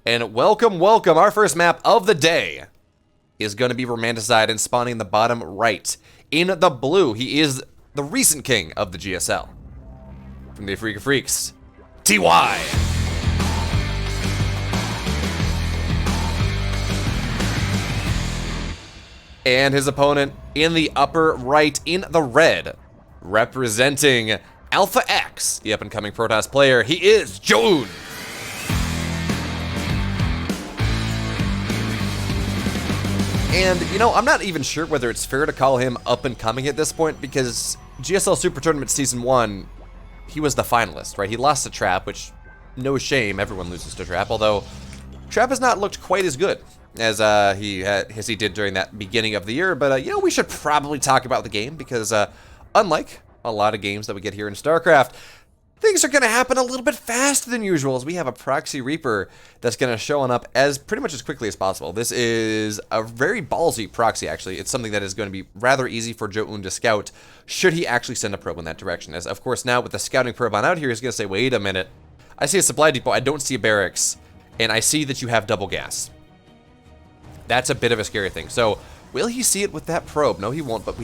And welcome, welcome. Our first map of the day is going to be Romanticide and spawning in the bottom right. In the blue, he is the recent king of the GSL. From the Freak of Freaks, TY. And his opponent in the upper right in the red, representing Alpha X, the up-and-coming Protoss player, he is ZOUN. And, you know, I'm not even sure whether it's fair to call him up-and-coming at this point, because GSL Super Tournament Season 1, he was the finalist, right? He lost to Trap, which, no shame, everyone loses to Trap, although Trap has not looked quite as good as he did during that beginning of the year. But, you know, we should probably talk about the game, because unlike a lot of games that we get here in StarCraft, things are going to happen a little bit faster than usual, as we have a Proxy Reaper that's going to show up as pretty much as quickly as possible. This is a very ballsy proxy, actually. It's something that is going to be rather easy for ZOUN to scout, should he actually send a probe in that direction. As, of course, now with the scouting probe on out here, he's going to say, wait a minute, I see a supply depot, I don't see a barracks, and I see that you have double gas. That's a bit of a scary thing. So, will he see it with that probe? No, he won't, but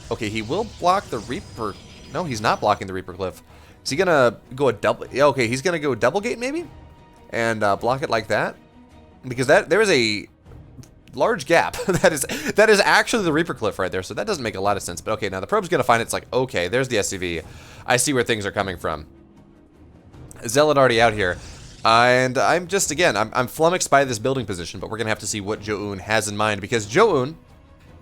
okay, he will block the Reaper. No, he's not blocking the Reaper Cliff. Is he gonna go a double? Yeah, okay, he's gonna go double gate maybe, and block it like that, because there is a large gap. that is actually the Reaper Cliff right there. So that doesn't make a lot of sense. But okay, now the probe's gonna find it. It's like, okay, there's the SCV. I see where things are coming from. Zealot already out here. And I'm just, again, I'm flummoxed by this building position, but we're going to have to see what ZOUN has in mind, because ZOUN,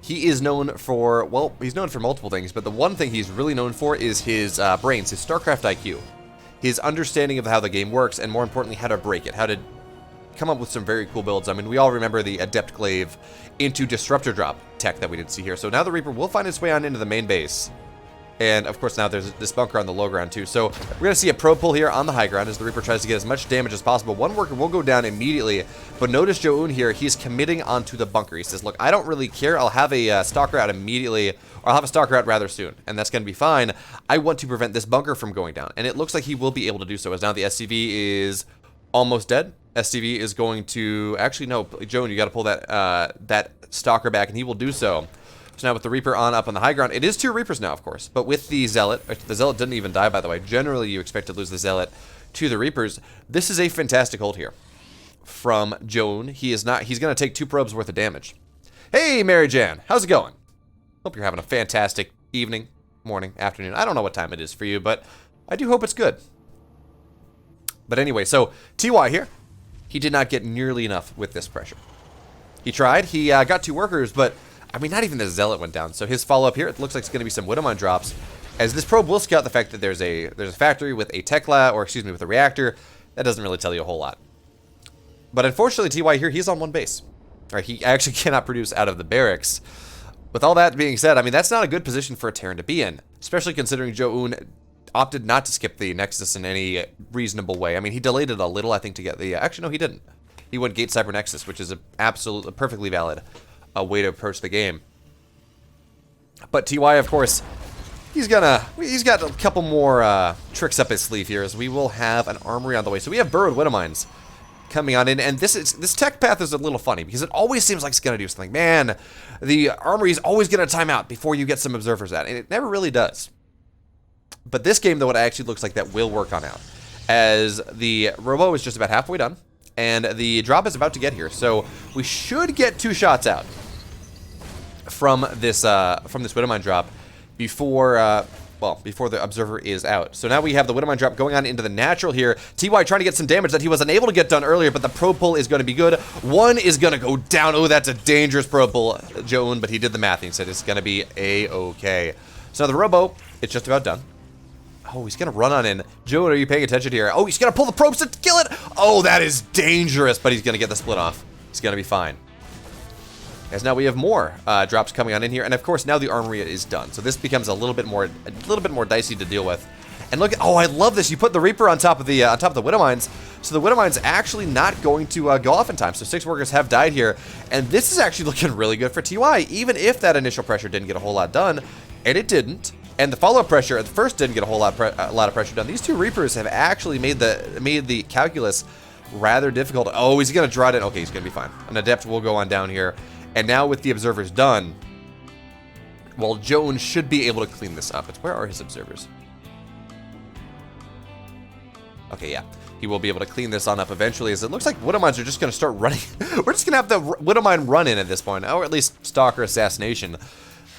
he is known for, well, he's known for multiple things, but the one thing he's really known for is his brains, his StarCraft IQ, his understanding of how the game works, and more importantly, how to break it, how to come up with some very cool builds. I mean, we all remember the Adept Glaive into Disruptor Drop tech that we did see here. So now the Reaper will find its way on into the main base. And, of course, now there's this bunker on the low ground, too. So we're going to see a probe pull here on the high ground as the Reaper tries to get as much damage as possible. One worker will go down immediately, but notice ZOUN here, he's committing onto the bunker. He says, look, I don't really care. I'll have a stalker out immediately, or I'll have a stalker out rather soon, and that's going to be fine. I want to prevent this bunker from going down, and it looks like he will be able to do so, as now the SCV is almost dead. SCV is going to, actually, no, ZOUN, you got to pull that stalker back, and he will do so. So now with the Reaper up on the high ground, it is 2 Reapers now, of course, but with the Zealot didn't even die, by the way. Generally, you expect to lose the Zealot to the Reapers. This is a fantastic hold here from ZOUN. He's going to take 2 probes worth of damage. Hey, Mary Jan, how's it going? Hope you're having a fantastic evening, morning, afternoon. I don't know what time it is for you, but I do hope it's good. But anyway, so TY here, he did not get nearly enough with this pressure. He tried. He got 2 workers, but I mean, not even the Zealot went down. So his follow-up here, it looks like it's going to be some Widowmine drops, as this probe will scout the fact that there's a factory with a tech lab, or excuse me, with a reactor. That doesn't really tell you a whole lot. But unfortunately, TY here, he's on 1 base. Right, he actually cannot produce out of the barracks. With all that being said, I mean, that's not a good position for a Terran to be in, especially considering ZOUN opted not to skip the Nexus in any reasonable way. I mean, he delayed it a little, I think, to get the... actually, no, he didn't. He went Gate Cyber Nexus, which is a perfectly valid way to approach the game. But TY, of course, he's got a couple more tricks up his sleeve here, as we will have an armory on the way. So we have burrowed Widowmines coming on in, and this tech path is a little funny, because it always seems like it's going to do something. Man, the armory is always going to time out before you get some observers out, and it never really does. But this game, though, it actually looks like that will work on out, as the robo is just about halfway done, and the drop is about to get here. So we should get 2 shots out from this Widowmine drop before the observer is out. So now we have the Widowmine drop going on into the natural here. TY trying to get some damage that he was unable to get done earlier, but the probe pull is going to be good. 1 is going to go down. Oh, that's a dangerous probe pull, ZOUN, but he did the math. He said it's going to be a-okay. So now the robo, it's just about done. Oh, he's going to run on in. ZOUN, are you paying attention here? Oh, he's going to pull the probes to kill it. Oh, that is dangerous, but he's going to get the split off. He's going to be fine. As now we have more drops coming on in here, and of course now the armory is done. So this becomes a little bit more dicey to deal with. And look, oh, I love this. You put the Reaper on top of the Widowmines, so the Widowmine's actually not going to go off in time. So 6 workers have died here, and this is actually looking really good for TY. Even if that initial pressure didn't get a whole lot done, and it didn't. And the follow-up pressure at first didn't get a lot of pressure done. These 2 Reapers have actually made the calculus rather difficult. Oh, he's going to draw it in. Okay, he's going to be fine. An Adept will go on down here. And now with the observers done, well, ZOUN should be able to clean this up. Where are his observers? Okay, yeah. He will be able to clean this on up eventually, as it looks like Widowmines are just going to start running. We're just going to have the Widowmine run in at this point, or at least Stalker Assassination.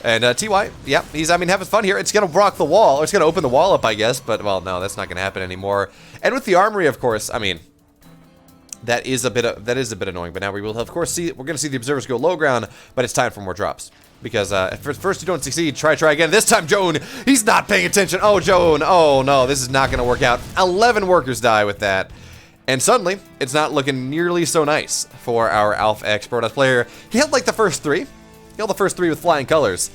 And TY, yeah, he's, I mean, having fun here. It's going to block the wall, or it's going to open the wall up, I guess. But, well, no, that's not going to happen anymore. And with the armory, of course, I mean, that is a bit annoying. But now we will, of course, see, we're going to see the observers go low ground, but it's time for more drops. Because at first you don't succeed, try again. This time ZOUN, he's not paying attention. Oh, ZOUN, oh no, this is not going to work out. 11 workers die with that. And suddenly, it's not looking nearly so nice for our Alpha X Protoss player. He held like the first three. He held the first three with flying colors.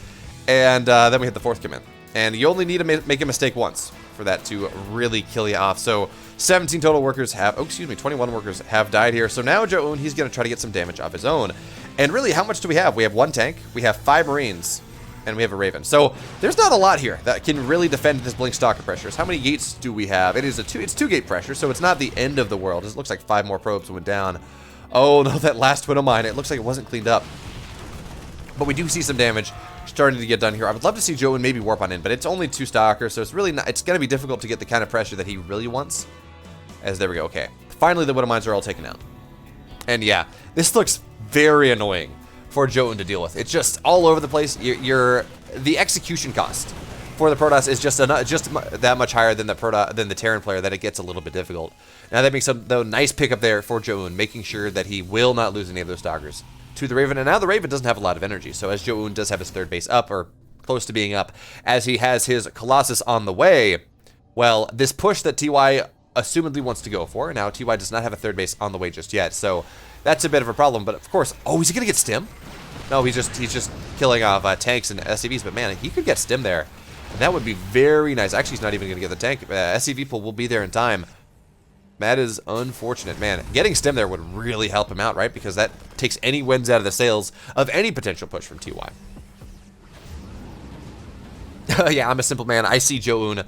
And then we hit the fourth command. And you only need to make a mistake once for that to really kill you off. So 17 total workers have, 21 workers have died here. So now ZOUN, he's going to try to get some damage of his own. And really, how much do we have? We have 1 tank, we have 5 Marines, and we have a Raven. So there's not a lot here that can really defend this Blink Stalker pressures. How many gates do we have? It's 2 gate pressure, so it's not the end of the world. It looks like 5 more probes went down. Oh no, that last Widow Mine, it looks like it wasn't cleaned up. But we do see some damage starting to get done here. I would love to see ZOUN maybe warp on in, but it's only 2 Stalkers, so it's really not, it's going to be difficult to get the kind of pressure that he really wants. As there we go, okay. Finally, the Widow Mines are all taken out. And yeah, this looks very annoying for ZOUN to deal with. It's just all over the place. The execution cost for the Protoss is just that much higher than the Terran player that it gets a little bit difficult. Now that makes a nice pickup there for ZOUN, making sure that he will not lose any of those Stalkers to the Raven. And now the Raven doesn't have a lot of energy, so as ZOUN does have his third base up, or close to being up, as he has his Colossus on the way, well, this push that TY assumedly wants to go for. Now TY does not have a third base on the way just yet, so that's a bit of a problem. But of course, oh, is he gonna get stim? No, he's just killing off tanks and SCVs. But man, he could get stim there, and that would be very nice. Actually, he's not even gonna get the tank. SCV pool will be there in time. That is unfortunate, man. Getting stim there would really help him out, right? Because that takes any wins out of the sails of any potential push from TY. Yeah, I'm a simple man. I see ZOUN,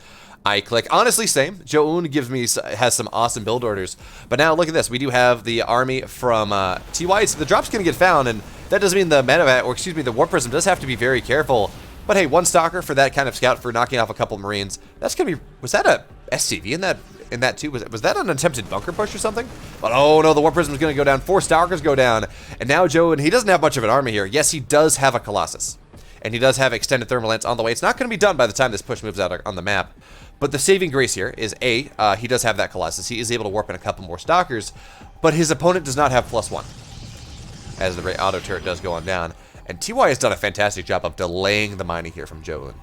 I click. Honestly, same. ZOUN has some awesome build orders. But now look at this. We do have the army from TY. So the drop's going to get found, and that doesn't mean the medevac, or excuse me, the Warp Prism does have to be very careful. But hey, 1 Stalker for that kind of scout for knocking off a couple Marines. That's going to be, was that a SCV in that too? Was that an attempted bunker push or something? But oh no, the Warp Prism is going to go down. 4 Stalkers go down. And now ZOUN, he doesn't have much of an army here. Yes, he does have a Colossus. And he does have extended thermal lance on the way. It's not going to be done by the time this push moves out on the map. But the saving grace here is he does have that Colossus. He is able to warp in a couple more Stalkers, but his opponent does not have +1, as the auto turret does go on down. And TY has done a fantastic job of delaying the mining here from ZOUN.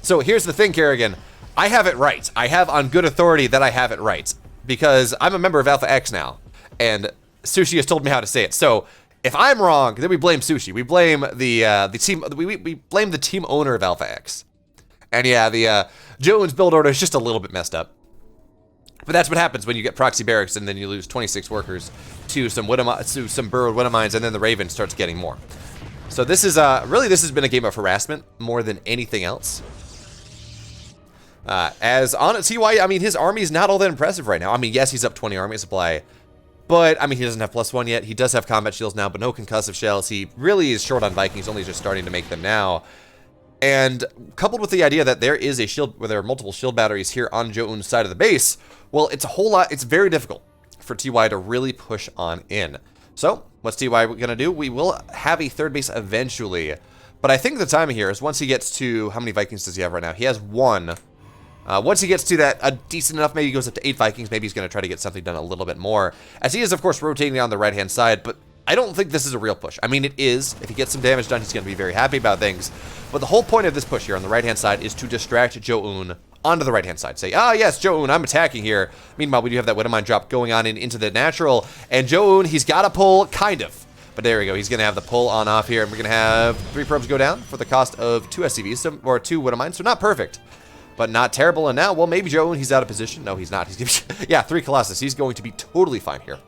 So here's the thing, Kerrigan. I have it right. I have on good authority that I have it right, because I'm a member of Alpha X now, and Sushi has told me how to say it. So if I'm wrong, then we blame Sushi. We blame the team. We blame the team owner of Alpha X. And yeah, the ZOUN's build order is just a little bit messed up. But that's what happens when you get proxy barracks and then you lose 26 workers to some burrowed Widow Mines, and then the Raven starts getting more. So this is really, this has been a game of harassment more than anything else. As on TY, I mean, his army is not all that impressive right now. I mean, yes, he's up 20 army supply, but I mean, he doesn't have +1 yet. He does have combat shields now, but no concussive shells. He really is short on Vikings, only just starting to make them now. And coupled with the idea that there is a shield, where there are multiple shield batteries here on ZOUN's side of the base, well, it's very difficult for TY to really push on in. So, what's TY gonna do? We will have a third base eventually, but I think the timing here is once he gets to, how many Vikings does he have right now? He has 1. Once he gets to that, a decent enough, maybe he goes up to 8 Vikings, maybe he's gonna try to get something done a little bit more, as he is, of course, rotating on the right-hand side, but I don't think this is a real push. I mean, it is. If he gets some damage done, he's going to be very happy about things. But the whole point of this push here on the right-hand side is to distract ZOUN onto the right-hand side. Say, ah, yes, ZOUN, I'm attacking here. Meanwhile, we do have that Widow Mine drop going on into the natural. And ZOUN, he's got a pull, kind of. But there we go. He's going to have the pull on off here. And we're going to have 3 probes go down for the cost of 2 SCVs, or 2 Widow Mines. So not perfect, but not terrible. And now, well, maybe ZOUN, he's out of position. No, he's not. He's gonna be, yeah, 3 Colossus. He's going to be totally fine here.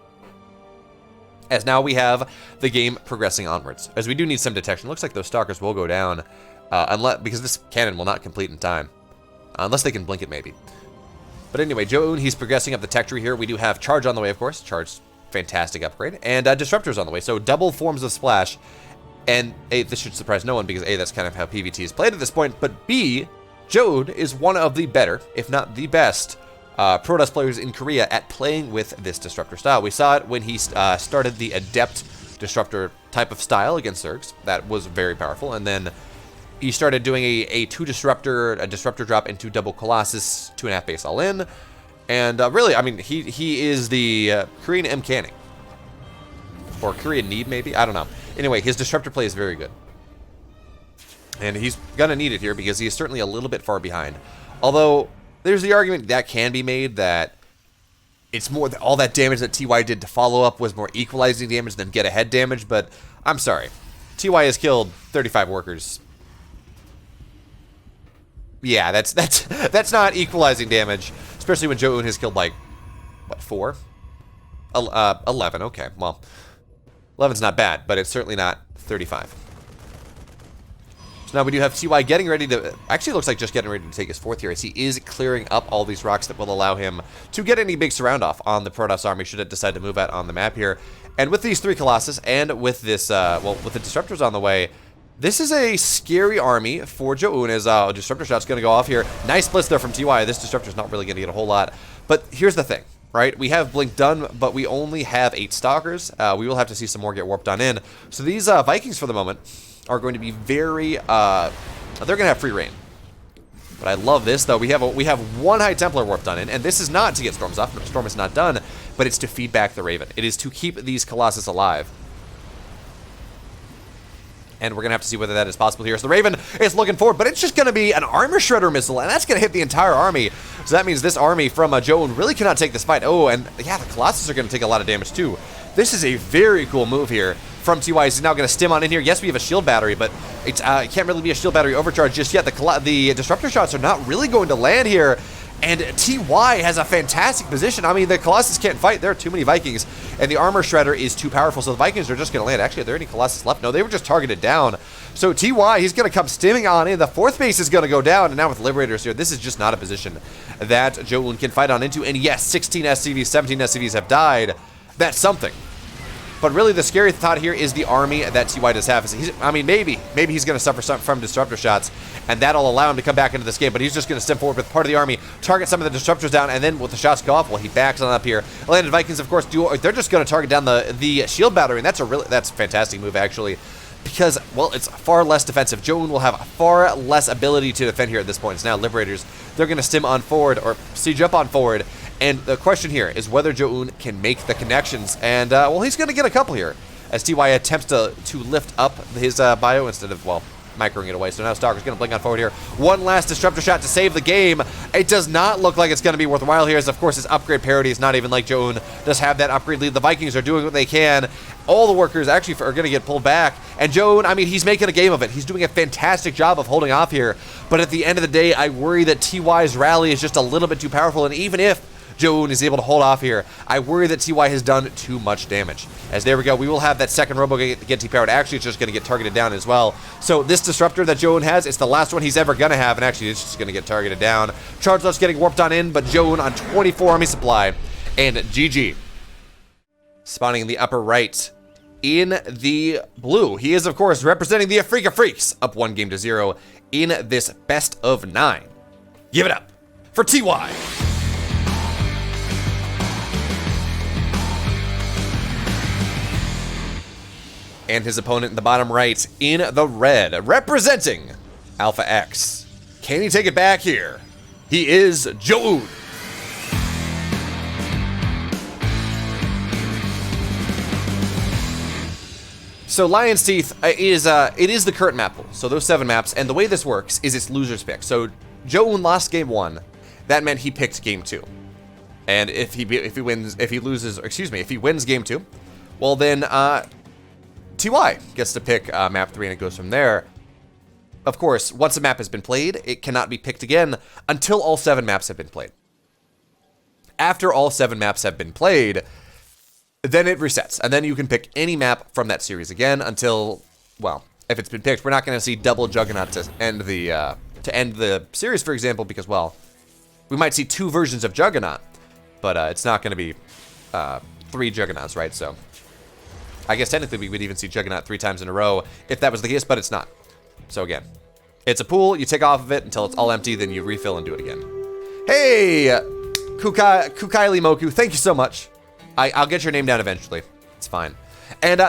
As now we have the game progressing onwards. As we do need some detection. Looks like those Stalkers will go down, because this cannon will not complete in time. Unless they can blink it, maybe. But anyway, ZOUN, he's progressing up the tech tree here. We do have Charge on the way, of course. Charge, fantastic upgrade. And Disruptor's on the way, so double forms of splash. And A, this should surprise no one because A, that's kind of how PvT is played at this point. But B, ZOUN is one of the better, if not the best, Protoss players in Korea at playing with this Disruptor style. We saw it when he started the Adept Disruptor type of style against Zergs. That was very powerful. And then he started doing a 2 Disruptor, a Disruptor drop into double Colossus, 2.5 base all in. And really, I mean, he is the Korean M. Canning. Or Korean Need, maybe? I don't know. Anyway, his Disruptor play is very good. And he's going to need it here because he is certainly a little bit far behind. Although, there's the argument that can be made that it's more that all that damage that TY did to follow up was more equalizing damage than get-ahead damage, but I'm sorry. TY has killed 35 workers. Yeah, that's not equalizing damage, especially when ZOUN has killed, like, what, 4? 11, okay, well, 11's not bad, but it's certainly not 35. So now we do have TY getting ready to, actually looks like just getting ready to take his 4th here, as he is clearing up all these rocks that will allow him to get any big surround off on the Protoss army should it decide to move out on the map here. And with these 3 Colossus and with this, well, with the Disruptors on the way, this is a scary army for ZOUN as Disruptor shot's going to go off here. Nice blitz there from TY. This Disruptor's not really going to get a whole lot. But here's the thing, right? We have Blink done, but we only have 8 Stalkers. We will have to see some more get warped on in. So these Vikings for the moment are going to be very, they're going to have free reign. But I love this, though. We have 1 High Templar warped on in, and this is not to get Storms off. Storm is not done, but it's to feed back the Raven. It is to keep these Colossus alive. And we're going to have to see whether that is possible here. So the Raven is looking forward, but it's just going to be an Armor Shredder missile, and that's going to hit the entire army. So that means this army from ZOUN really cannot take this fight. Oh, and yeah, the Colossus are going to take a lot of damage too. This is a very cool move here from TY. He's now going to stim on in here. Yes, we have a shield battery, but it can't really be a shield battery overcharge just yet. The Disruptor shots are not really going to land here. And TY has a fantastic position. I mean, the Colossus can't fight. There are too many Vikings. And the Armor Shredder is too powerful, so the Vikings are just going to land. Actually, are there any Colossus left? No, they were just targeted down. So TY, he's going to come stimming on in. The 4th base is going to go down. And now with Liberators here, this is just not a position that ZOUN can fight on into. And yes, 16 SCVs, 17 SCVs have died. That's something. But really, the scary thought here is the army that TY does have. I mean, maybe he's going to suffer some from Disruptor shots, and that'll allow him to come back into this game, but he's just going to step forward with part of the army, target some of the Disruptors down, and then with the shots go off, well, he backs on up here. Landed Vikings, of course, they're just going to target down the shield battery, and that's a fantastic move, actually, because, well, it's far less defensive. ZOUN will have far less ability to defend here at this point. It's now Liberators. They're going to stim on forward, or siege up on forward. And the question here is whether ZOUN can make the connections. And, well, he's going to get a couple here as TY attempts to lift up his bio instead of, well, microing it away. So now Stalker's going to blink on forward here. One last Disruptor shot to save the game. It does not look like it's going to be worthwhile here, as, of course, his upgrade parity is not even like ZOUN does have that upgrade lead. The Vikings are doing what they can. All the workers actually are going to get pulled back. And ZOUN, I mean, he's making a game of it. He's doing a fantastic job of holding off here. But at the end of the day, I worry that TY's rally is just a little bit too powerful. And even if ZOUN is able to hold off here, I worry that TY has done too much damage. As there we go, we will have that second Robo get T-powered. Actually, it's just going to get targeted down as well. So this Disruptor that ZOUN has, it's the last one he's ever going to have, and actually it's just going to get targeted down. Charge Left's getting warped on in, but ZOUN on 24 army supply, and GG. Spawning in the upper right, in the blue, he is, of course, representing the Afrika Freaks, up 1-0 in this best of 9. Give it up for TY. And his opponent in the bottom right in the red, representing Alpha X. Can he take it back here? He is ZOUN. So Lion's Teeth it is the current map pool. So those 7 maps, and the way this works is it's loser's pick. So ZOUN lost game 1. That meant he picked game 2. And if he wins game 2, well then TY gets to pick map 3, and it goes from there. Of course, once a map has been played, it cannot be picked again until all 7 maps have been played. After all 7 maps have been played, then it resets, and then you can pick any map from that series again until, well, if it's been picked, we're not going to see double Juggernaut to end the series, for example, because, well, We might see 2 versions of Juggernaut, but it's not going to be 3 Juggernauts, right? So I guess technically we would even see Juggernaut 3 times in a row if that was the case, but it's not. So again, it's a pool. You take off of it until it's all empty, then you refill and do it again. Hey, Kukaili Moku, thank you so much. I'll get your name down eventually. It's fine. And,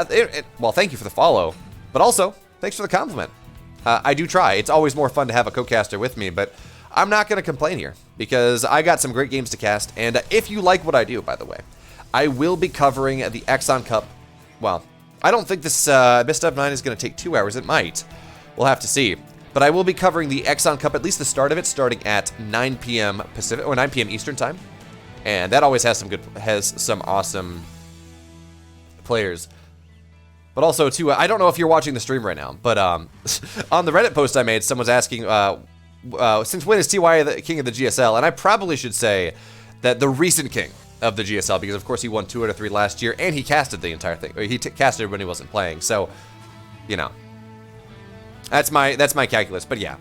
well, thank you for the follow, but also, thanks for the compliment. I do try. It's always more fun to have a co-caster with me, but I'm not going to complain here, because I got some great games to cast, and if you like what I do, by the way, I will be covering the Exxon Cup. Well, I don't think this Best of 9 is going to take 2 hours. It might. We'll have to see. But I will be covering the Exxon Cup, at least the start of it, starting at 9 p.m. Pacific, or 9 p.m. Eastern time. And that always has some awesome players. But also, too, I don't know if you're watching the stream right now, but on the Reddit post I made, someone's asking, since when is TY the king of the GSL? And I probably should say that the recent king of the GSL, because of course he won 2 out of 3 last year, and he casted the entire thing. Or he casted when he wasn't playing, so, you know. That's my calculus, but yeah.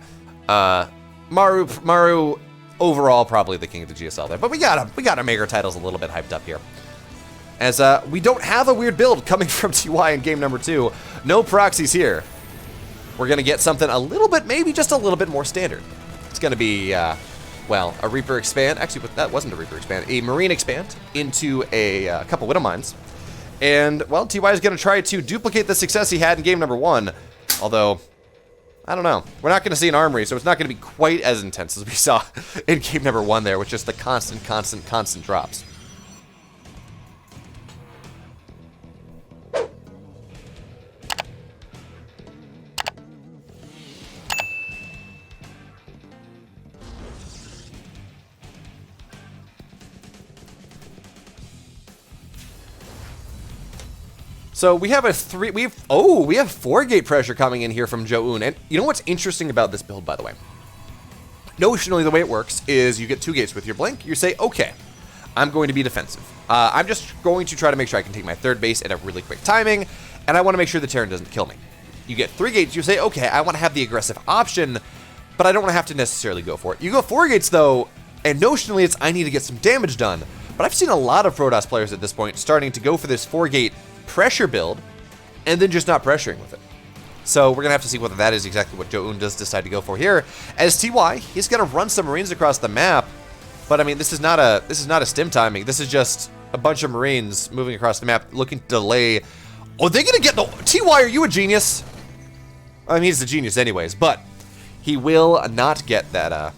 Maru overall probably the king of the GSL there. But we gotta make our titles a little bit hyped up here. As we don't have a weird build coming from TY in game number 2. No proxies here. We're gonna get something a little bit, maybe just a little bit more standard. It's gonna be, well, a Reaper expand. Actually, that wasn't a Reaper expand. A Marine expand into a couple Widow Mines. And, well, TY is gonna try to duplicate the success he had in game number 1. Although, I don't know. We're not gonna see an armory, so it's not gonna be quite as intense as we saw in game number 1 there, with just the constant drops. So we have we have 4-gate pressure coming in here from ZOUN. And you know what's interesting about this build, by the way? Notionally, the way it works is you get 2 gates with your blink. You say, okay, I'm going to be defensive. I'm just going to try to make sure I can take my 3rd base at a really quick timing, and I want to make sure the Terran doesn't kill me. You get 3 gates. You say, okay, I want to have the aggressive option, but I don't want to have to necessarily go for it. You go 4 gates, though, and notionally it's I need to get some damage done. But I've seen a lot of Protoss players at this point starting to go for this 4-gate pressure build, and then just not pressuring with it. So we're gonna have to see whether that is exactly what ZOUN does decide to go for here. As TY, he's gonna run some Marines across the map, but I mean this is not a stim timing. This is just a bunch of Marines moving across the map, looking to delay. Oh, they're gonna get the TY. Are you a genius? I mean, he's a genius anyways, but he will not get that.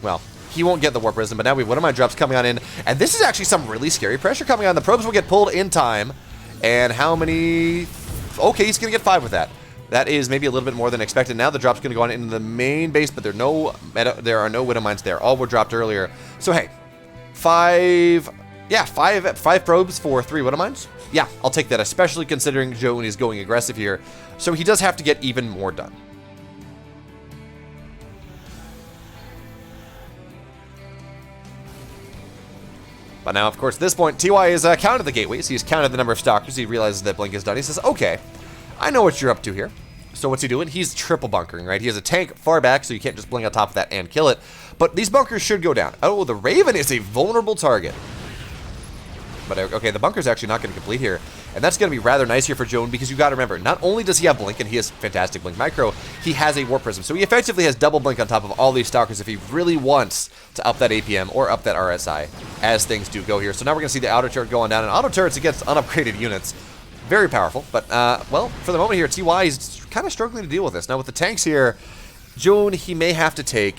Well, he won't get the Warp Prism, but now we have one of my drops coming on in, and this is actually some really scary pressure coming on. The probes will get pulled in time, and how many? Okay, he's gonna get 5 with that. That is maybe a little bit more than expected. Now the drop's gonna go on into the main base, but there are no Widow Mines there. All were dropped earlier. So hey, 5 probes for 3 Widow Mines. Yeah, I'll take that, especially considering ZOUN is going aggressive here. So he does have to get even more done. But now, of course, at this point, TY has counted the gateways. He's counted the number of stalkers. He realizes that blink is done. He says, okay, I know what you're up to here. So what's he doing? He's triple bunkering, right? He has a tank far back, so you can't just blink on top of that and kill it. But these bunkers should go down. Oh, the Raven is a vulnerable target. But, okay, the bunker's actually not going to complete here. And that's going to be rather nice here for ZOUN, because you got to remember, not only does he have blink, and he has fantastic blink micro, he has a Warp Prism. So he effectively has double blink on top of all these stalkers if he really wants to up that APM or up that RSI, as things do go here. So now we're going to see the auto turret going down, and auto turrets against unupgraded units. Very powerful, but, well, for the moment here, TY is kind of struggling to deal with this. Now with the tanks here, ZOUN, he may have to take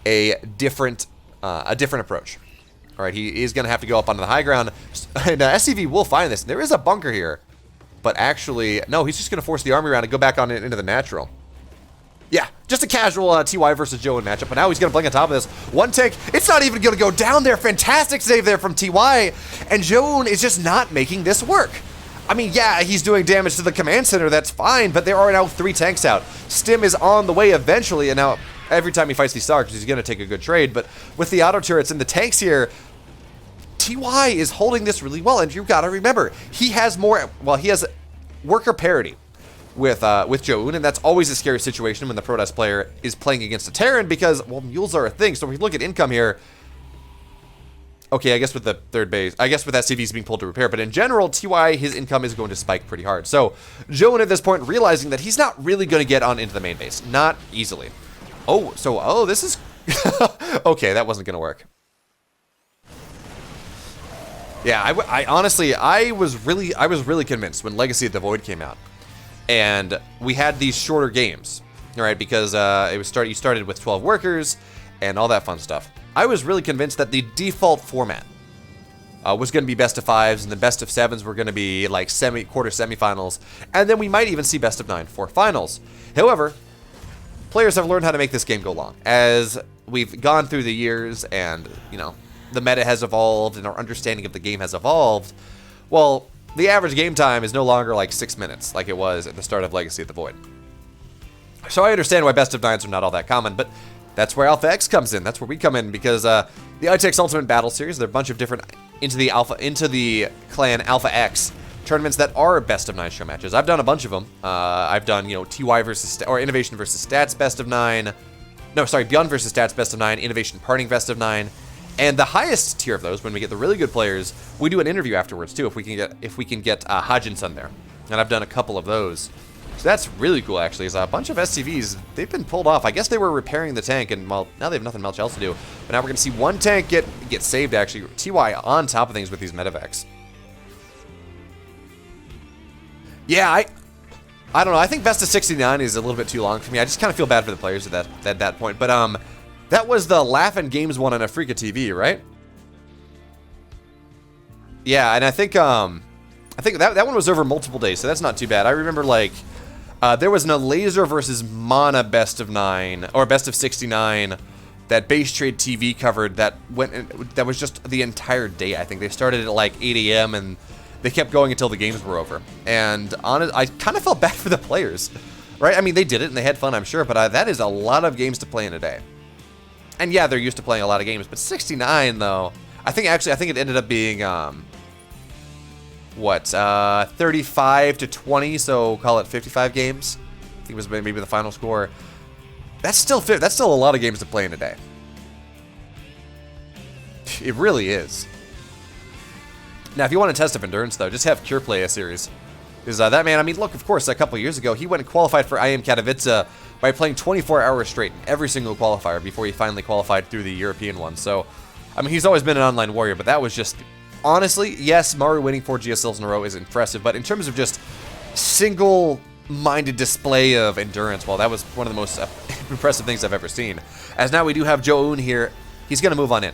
a different approach. All right, he is going to have to go up onto the high ground, and SCV will find this. There is a bunker here, but actually, no, he's just going to force the army around and go back on into the natural. Yeah, just a casual TY versus ZOUN matchup, but now he's going to blink on top of this. One tank, it's not even going to go down there. Fantastic save there from TY, and ZOUN is just not making this work. I mean, yeah, he's doing damage to the command center, that's fine, but there are now 3 tanks out. Stim is on the way eventually, and now every time he fights these stalkers, he's going to take a good trade, but with the auto turrets and the tanks here, TY is holding this really well, and you've got to remember, he has more, well, he has worker parity. with ZOUN, and that's always a scary situation when the Protoss player is playing against a Terran because, well, mules are a thing. So if we look at income here, okay, I guess with the third base, I guess with SCVs being pulled to repair, but in general, TY, his income is going to spike pretty hard. So ZOUN at this point realizing that he's not really going to get on into the main base, not easily. Oh, this is okay. That wasn't going to work. Yeah, I honestly, I was really convinced when Legacy of the Void came out, and we had these shorter games, all right, because you started with 12 workers and all that fun stuff. I was really convinced that the default format was going to be best of 5s, and the best of 7s were going to be like quarter semifinals, and then we might even see best of 9 for finals. However, players have learned how to make this game go long as we've gone through the years, and you know, the meta has evolved and our understanding of the game has evolved. Well, the average game time is no longer like 6 minutes like it was at the start of Legacy of the Void. So I understand why best of 9s are not all that common, but that's where Alpha X comes in. That's where we come in, because the ITaX Ultimate Battle Series, there are a bunch of different into the clan Alpha X tournaments that are best of 9 show matches. I've done a bunch of them. I've done, you know, TY versus or Innovation versus Stats best of 9. No, sorry, Beyond versus Stats best of 9, Innovation Parting best of 9. And the highest tier of those, when we get the really good players, we do an interview afterwards too, if we can get Hajin-san there. And I've done a couple of those. So that's really cool, actually. Is a bunch of SCVs, they've been pulled off. I guess they were repairing the tank, and well, now they have nothing much else to do. But now we're going to see one tank get saved, actually. TY on top of things with these medevacs. Yeah, I don't know. I think best of 69 is a little bit too long for me. I just kind of feel bad for the players at that point. But that was the Laugh-In Games one on Africa TV, right? Yeah, and I think that one was over multiple days, so that's not too bad. I remember, like, there was a Laser versus Mana best of 9 or best of 69 that Base Trade TV covered that was just the entire day. I think they started at like 8 a.m. and they kept going until the games were over. And I kind of felt bad for the players, right? I mean, they did it and they had fun, I'm sure, but that is a lot of games to play in a day. And yeah, they're used to playing a lot of games, but 69 though, I think it ended up being 35 to 20, so call it 55 games. I think it was maybe the final score. That's still a lot of games to play in a day. It really is. Now, if you want a test of endurance, though, just have Cure play a series. Because that man, I mean, look, of course, a couple years ago, he went and qualified for IM Katowice by playing 24 hours straight in every single qualifier before he finally qualified through the European one. So, I mean, he's always been an online warrior, but that was just... Honestly, yes, Maru winning 4 GSLs in a row is impressive, but in terms of just single-minded display of endurance, well, that was one of the most impressive things I've ever seen. As now we do have ZOUN here, he's going to move on in.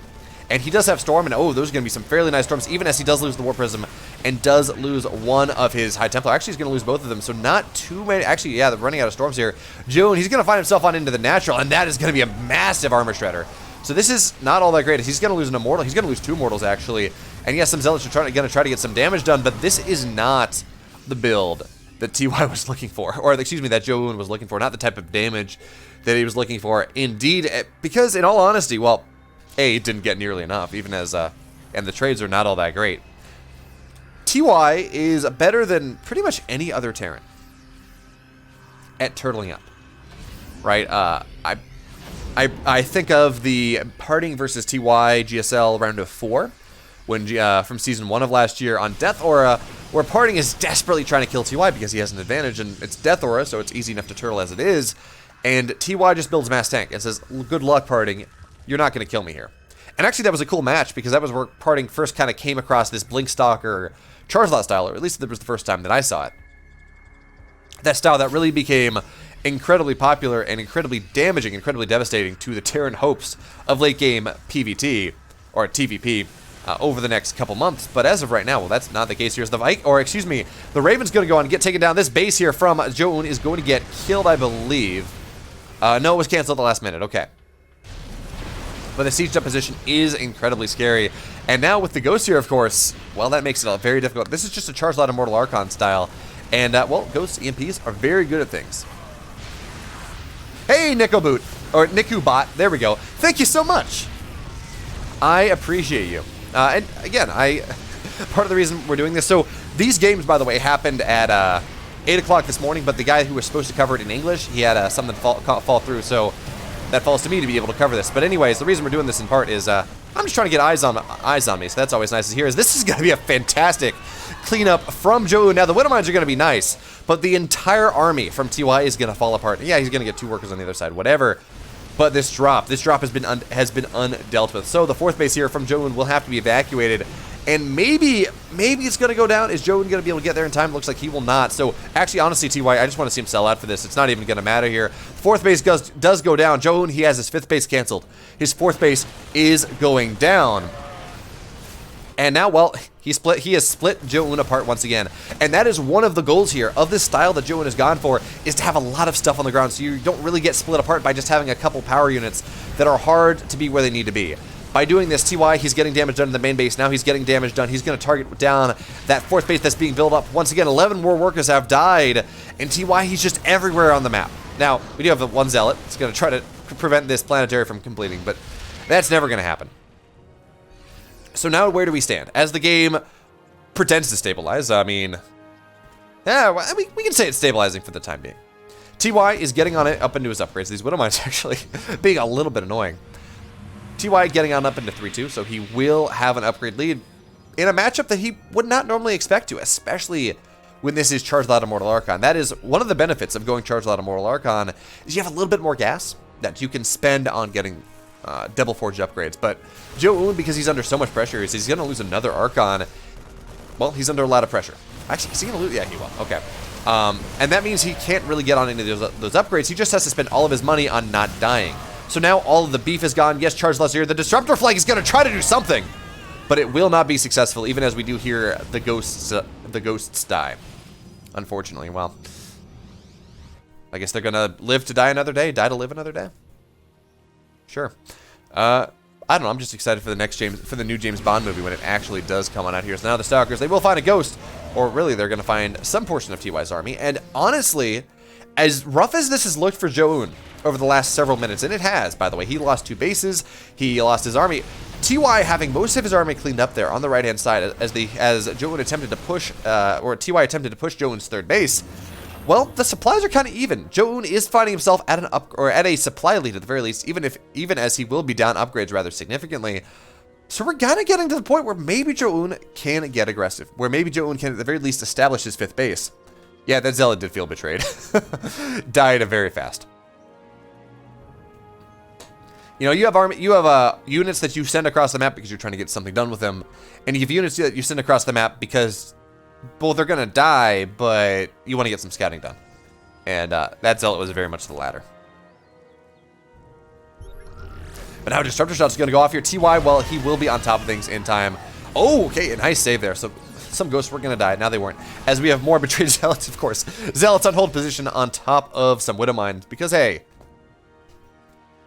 And he does have Storm, and oh, those are going to be some fairly nice Storms, even as he does lose the War Prism and does lose one of his High Templar. Actually, he's going to lose both of them, so not too many. Actually, yeah, they're running out of Storms here. ZOUN, he's going to find himself on into the Natural, and that is going to be a massive Armor Shredder. So this is not all that great. He's going to lose an Immortal. He's going to lose 2 Immortals, actually. And yes, some Zealots are going to try to get some damage done, but this is not the build that TY was looking for. Or, excuse me, that ZOUN was looking for. Not the type of damage that he was looking for. Indeed, because in all honesty, well... it didn't get nearly enough, even as, and the trades are not all that great. TY is better than pretty much any other Terran at turtling up, right? I think of the Parting versus TY GSL round of 4, when from season 1 of last year on Death Aura, where Parting is desperately trying to kill TY because he has an advantage, and it's Death Aura, so it's easy enough to turtle as it is, and TY just builds Mass Tank and says, good luck, Parting. You're not going to kill me here. And actually, that was a cool match, because that was where Parting first kind of came across this Blinkstalker Charge-Lot style, or at least that was the first time that I saw it. That style that really became incredibly popular and incredibly damaging, incredibly devastating to the Terran hopes of late-game PvT, or TVP, over the next couple months. But as of right now, well, that's not the case here. The Raven's going to go on and get taken down. This base here from ZOUN is going to get killed, I believe. No, it was canceled at the last minute. Okay. But the sieged up position is incredibly scary. And now with the Ghost here, of course, well, that makes it very difficult. This is just a Charge-Lot Immortal Archon style. And, well, Ghost EMPs are very good at things. Hey, Nicoboot. Or Nicubot. There we go. Thank you so much. I appreciate you. And, again, part of the reason we're doing this, so these games, by the way, happened at 8 o'clock this morning, but the guy who was supposed to cover it in English, he had something fall through, so that falls to me to be able to cover this. But anyways, the reason we're doing this in part is I'm just trying to get eyes on me, so that's always nice to hear. This is going to be a fantastic cleanup from JOUN. Now, the Widowmines are going to be nice, but the entire army from TY is going to fall apart. Yeah, he's going to get 2 workers on the other side, whatever. But this drop has been undealt with. So the 4th base here from JOUN will have to be evacuated. And maybe it's going to go down. Is JOUN going to be able to get there in time? Looks like he will not. So actually, honestly, TY, I just want to see him sell out for this. It's not even going to matter here. 4th base does go down. JOUN, he has his 5th base canceled. His 4th base is going down. And now, well, he has split JOUN apart once again. And that is one of the goals here of this style that JOUN has gone for, is to have a lot of stuff on the ground so you don't really get split apart by just having a couple power units that are hard to be where they need to be. By doing this, TY, he's getting damage done to the main base. Now he's getting damage done. He's going to target down that 4th base that's being built up. Once again, 11 more workers have died. And TY, he's just everywhere on the map. Now, we do have the 1 Zealot. It's going to try to prevent this planetary from completing, but that's never going to happen. So now where do we stand? As the game pretends to stabilize, I mean, yeah, we can say it's stabilizing for the time being. TY is getting on it up into his upgrades. These Widowmines actually being a little bit annoying. TY getting on up into 3-2, so he will have an upgrade lead in a matchup that he would not normally expect to, especially when this is Charged Loud Immortal Archon. That is one of the benefits of going Charged Loud Immortal Archon, is you have a little bit more gas that you can spend on getting double forged upgrades. But JOUN, because he's under so much pressure, he's going to lose another Archon. Well, he's under a lot of pressure. Actually, is he going to lose? Yeah, he will. Okay. And that means he can't really get on any of those upgrades. He just has to spend all of his money on not dying. So now all of the beef is gone. Yes, Charged Less here. The Disruptor Flag is going to try to do something, but it will not be successful, even as we do hear the ghosts die. Unfortunately, well, I guess they're going to live to die another day, die to live another day. Sure. I don't know. I'm just excited for the new James Bond movie when it actually does come on out here. So now the Stalkers, they will find a ghost, or really they're going to find some portion of TY's army. And honestly, as rough as this has looked for JOUN over the last several minutes, and it has, by the way, he lost 2 bases, he lost his army. TY having most of his army cleaned up there on the right-hand side as JOUN attempted to push, or TY attempted to push JOUN's 3rd base. Well, the supplies are kind of even. JOUN is finding himself at at a supply lead at the very least, even as he will be down upgrades rather significantly. So we're kind of getting to the point where maybe JOUN can get aggressive, where maybe JOUN can at the very least establish his 5th base. Yeah, that Zealot did feel betrayed. Died very fast. You know, you have units that you send across the map because you're trying to get something done with them, and you have units that you send across the map because, well, they're gonna die, but you want to get some scouting done. And that Zealot was very much the latter. But now Disruptor Shot's gonna go off here. TY, well, he will be on top of things in time. Oh, okay, a nice save there. So some ghosts were gonna die. Now they weren't. As we have more betrayed Zealots, of course. Zealots on hold position on top of some Widowmines because, hey,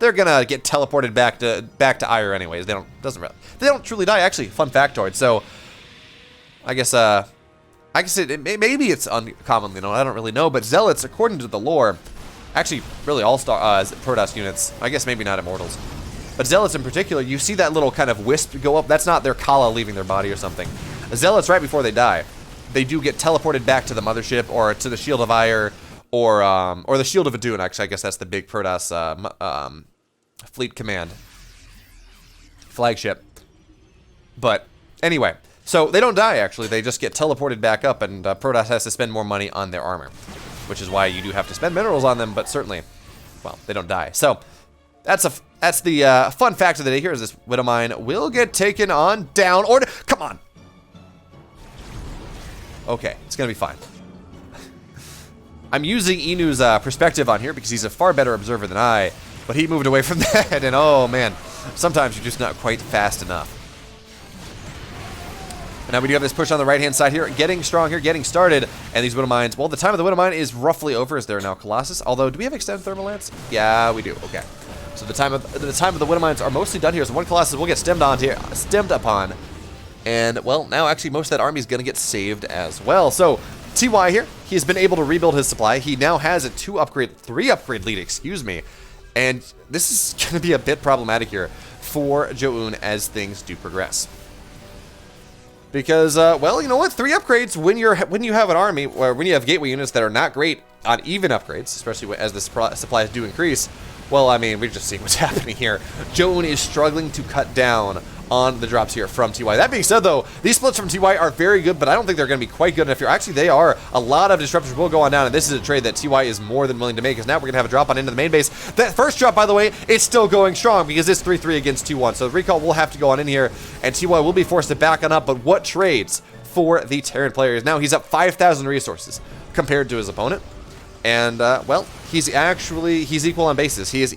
they're gonna get teleported back to Ire anyways. They don't truly die. Actually, fun factoid. So I guess maybe it's uncommonly known. I don't really know. But Zealots, according to the lore, actually really all Protoss units. I guess maybe not Immortals, but Zealots in particular. You see that little kind of wisp go up. That's not their Kala leaving their body or something. Zealots, right before they die, they do get teleported back to the mothership or to the Shield of Ire or the Shield of ZOUN. Actually, I guess that's the big Protoss fleet command flagship. But anyway, so they don't die, actually. They just get teleported back up, and Protoss has to spend more money on their armor, which is why you do have to spend minerals on them, but certainly, well, they don't die. So that's the fun fact of the day here is this Widowmine will get taken on down. Or come on. Okay, it's going to be fine. I'm using Inu's perspective on here because he's a far better observer than I, but he moved away from that, and oh man, sometimes you're just not quite fast enough. And now we do have this push on the right-hand side here, getting strong here, getting started, and these Widowmines, well, the time of the Widowmine is roughly over as they're now Colossus, although, do we have Extended Thermal Lance? Yeah, we do, okay. So the time of the Widowmines are mostly done here, so one Colossus will get stemmed upon, and, well, now actually most of that army is going to get saved as well. So TY here, he has been able to rebuild his supply. He now has a 3 upgrade lead, excuse me. And this is going to be a bit problematic here for JOUN as things do progress. Because, well, you know what? 3 upgrades when you have an army, or when you have gateway units that are not great on even upgrades, especially as the supplies do increase. Well, I mean, we're just seeing what's happening here. ZOUN is struggling to cut down on the drops here from TY. That being said, though, these splits from TY are very good, but I don't think they're going to be quite good enough here. Actually, they are. A lot of disruptors will go on down, and this is a trade that TY is more than willing to make, because now we're going to have a drop on into the main base. That first drop, by the way, is still going strong, because it's 3-3 against 2-1. So the recall will have to go on in here, and TY will be forced to back on up. But what trades for the Terran players? Now he's up 5,000 resources compared to his opponent. And, well, he's equal on bases. He is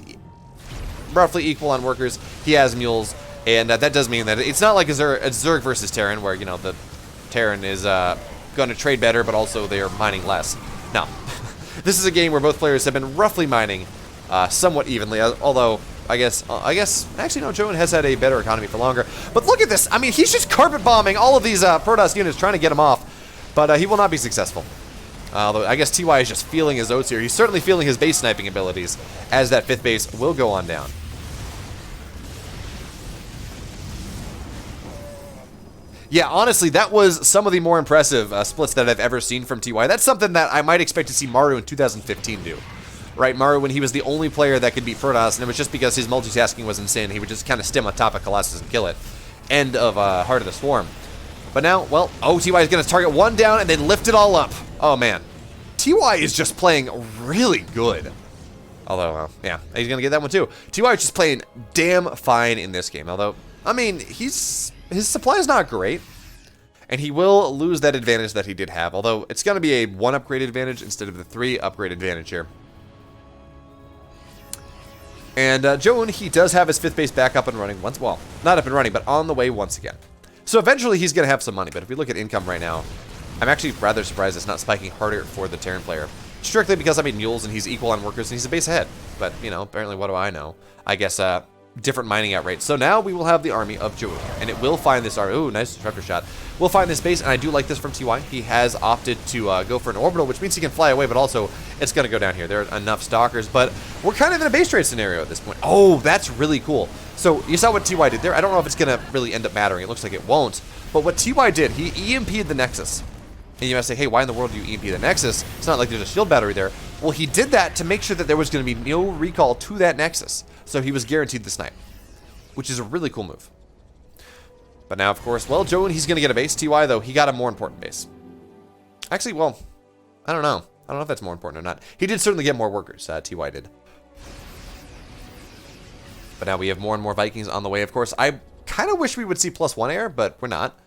roughly equal on workers. He has mules. And that does mean that it's not like a Zerg versus Terran, where, you know, the Terran is going to trade better, but also they are mining less. No. This is a game where both players have been roughly mining somewhat evenly, although I guess, actually, no, ZOUN has had a better economy for longer. But look at this. I mean, he's just carpet bombing all of these Protoss units, trying to get him off, but he will not be successful. Although, I guess TY is just feeling his oats here. He's certainly feeling his base sniping abilities, as that 5th base will go on down. Yeah, honestly, that was some of the more impressive splits that I've ever seen from TY. That's something that I might expect to see Maru in 2015 do. Right, Maru, when he was the only player that could beat Protoss, and it was just because his multitasking was insane. He would just kind of stem on top of Colossus and kill it. End of Heart of the Swarm. But now, well, TY is going to target 1 down and then lift it all up. Oh, man. TY is just playing really good. Although, yeah, he's going to get that one too. TY is just playing damn fine in this game. Although, I mean, his supply is not great, and he will lose that advantage that he did have, although it's going to be a 1 upgrade advantage instead of the 3 upgrade advantage here. And ZOUN, he does have his 5th base back up and running once, well, not up and running, but on the way once again. So eventually he's going to have some money, but if we look at income right now, I'm actually rather surprised it's not spiking harder for the Terran player. Strictly because I made mules and he's equal on workers and he's a base ahead. But, you know, apparently what do I know? I guess, different mining out rates. So now we will have the army of ZOUN, and it will find this army. Ooh, nice disruptor shot. We'll find this base, and I do like this from TY. He has opted to go for an orbital, which means he can fly away, but also it's going to go down here. There are enough stalkers, but we're kind of in a base trade scenario at this point. Oh, that's really cool. So you saw what TY did there. I don't know if it's going to really end up mattering. It looks like it won't. But what TY did, he EMP'd the Nexus. And you might say, hey, why in the world do you EMP the Nexus? It's not like there's a shield battery there. Well, he did that to make sure that there was going to be no recall to that Nexus. So he was guaranteed the snipe, which is a really cool move. But now, of course, well, ZOUN, he's going to get a base. TY, though, he got a more important base. Actually, well, I don't know. I don't know if that's more important or not. He did certainly get more workers, TY did. But now we have more and more Vikings on the way, of course. I kind of wish we would see +1 air, but we're not.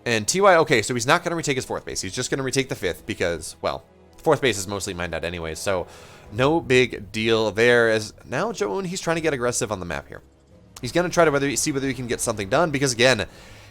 And TY, okay, so he's not going to retake his 4th base. He's just going to retake the 5th because, well, 4th base is mostly mined out anyway, so no big deal there. As now ZOUN, he's trying to get aggressive on the map here. He's going to try to see whether he can get something done, because again,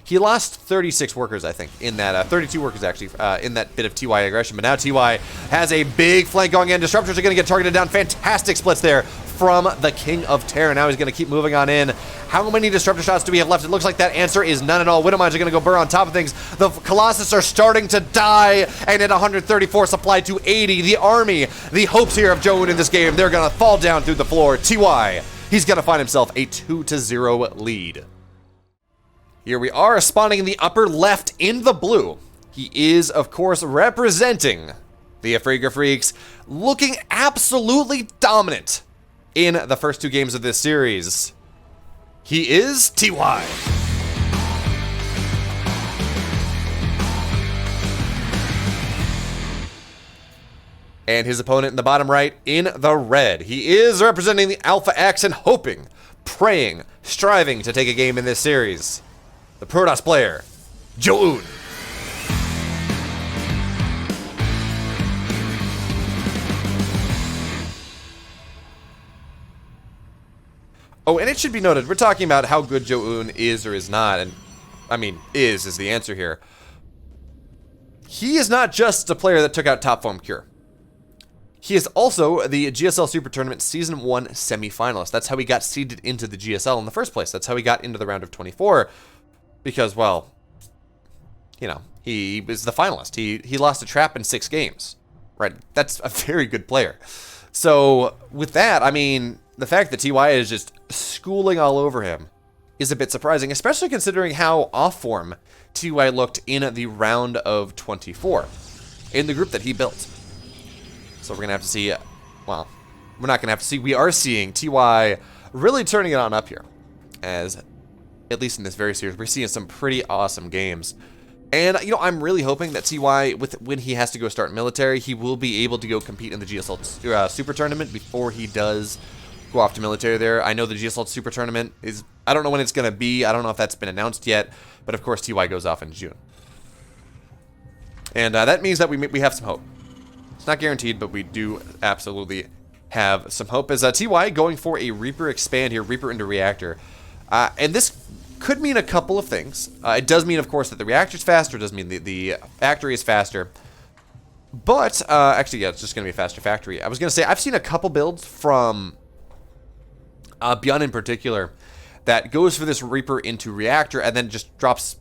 he lost 36 workers, I think, in that 32 workers actually in that bit of TY aggression. But now TY has a big flank going in. Disruptors are going to get targeted down. Fantastic splits there from the King of Terran. Now he's going to keep moving on in. How many disruptor shots do we have left? It looks like that answer is none at all. Widowmines are going to go burr on top of things. The Colossus are starting to die, and at 134 supply to 80. The army, the hopes here of ZOUN in this game, they're going to fall down through the floor. TY, he's going to find himself a 2-0 lead. Here we are, spawning in the upper left in the blue. He is, of course, representing the Afrika Freaks, looking absolutely dominant in the first 2 games of this series. He is TY. And his opponent in the bottom right in the red. He is representing the Alpha X and hoping, praying, striving to take a game in this series. The Protoss player, ZOUN. Oh, and it should be noted, we're talking about how good ZOUN is or is not, and I mean, is the answer here. He is not just a player that took out Top Foam Cure. He is also the GSL Super Tournament Season 1 semi-finalist. That's how he got seeded into the GSL in the first place. That's how he got into the round of 24. Because, well, you know, he was the finalist. He lost a trap in 6 games, right? That's a very good player. So, with that, I mean, the fact that TY is just schooling all over him is a bit surprising, especially considering how off form TY looked in the round of 24 in the group that he built. So we're going to have to see, well, we're not going to have to see, we are seeing TY really turning it on up here. As, at least in this very series, we're seeing some pretty awesome games. And, you know, I'm really hoping that TY, when he has to go start military, he will be able to go compete in the GSL Super Tournament before he does go off to military there. I know the GSL Super Tournament is, I don't know when it's going to be. I don't know if that's been announced yet. But, of course, TY goes off in June. And that means that we have some hope. It's not guaranteed, but we do absolutely have some hope. As TY going for a Reaper expand here, Reaper into Reactor. And this could mean a couple of things. It does mean, of course, that the reactor's faster. It does mean the factory is faster. But, actually, yeah, it's just going to be a faster factory. I was going to say, I've seen a couple builds from Beyond in particular that goes for this Reaper into Reactor and then just drops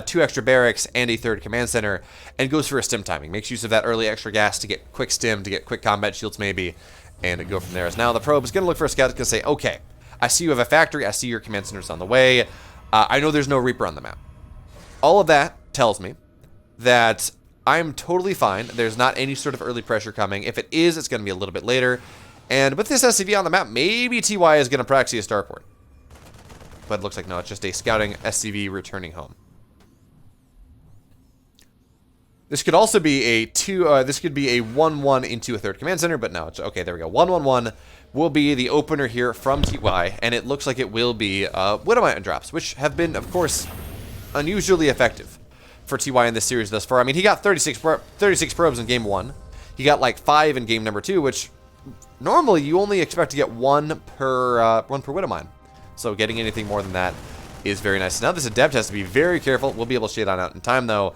2 extra barracks and a 3rd command center and goes for a stim timing. Makes use of that early extra gas to get quick stim, to get quick combat shields maybe, and go from there. As now the probe is going to look for a scout. It's going to say, okay, I see you have a factory. I see your command centers on the way. I know there's no Reaper on the map. All of that tells me that I'm totally fine. There's not any sort of early pressure coming. If it is, it's going to be a little bit later. And with this SCV on the map, maybe TY is going to proxy a starport. But it looks like no, it's just a scouting SCV returning home. This could also be a this could be a 1-1 into a 3rd command center, but no, it's okay. There we go. 1-1-1 will be the opener here from TY, and it looks like it will be Widowmine drops, which have been, of course, unusually effective for TY in this series thus far. I mean, he got 36 probes in game 1. He got like 5 in game number 2, which normally you only expect to get one per Widowmine. So getting anything more than that is very nice. Now this Adept has to be very careful. We'll be able to shade on out in time though.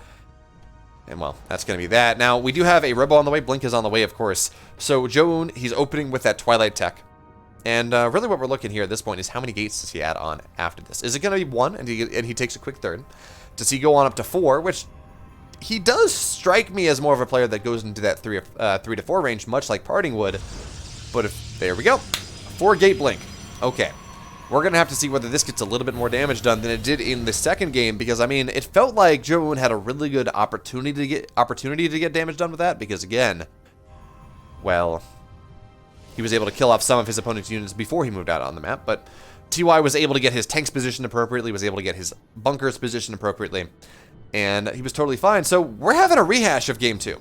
And well, that's going to be that. Now we do have a Rebel on the way. Blink is on the way, of course. So ZOUN, he's opening with that Twilight tech. And really what we're looking here at this point is how many gates does he add on after this? Is it going to be 1 and he takes a quick 3rd? Does he go on up to 4, which he does strike me as more of a player that goes into that 3 to 4 range, much like Parting would. But there we go. 4 gate Blink. Okay. We're going to have to see whether this gets a little bit more damage done than it did in the second game, because, I mean, it felt like ZOUN had a really good opportunity to get damage done with that, because, again, well, he was able to kill off some of his opponent's units before he moved out on the map, but TY was able to get his tanks positioned appropriately, was able to get his bunkers positioned appropriately, and he was totally fine. So we're having a rehash of Game 2,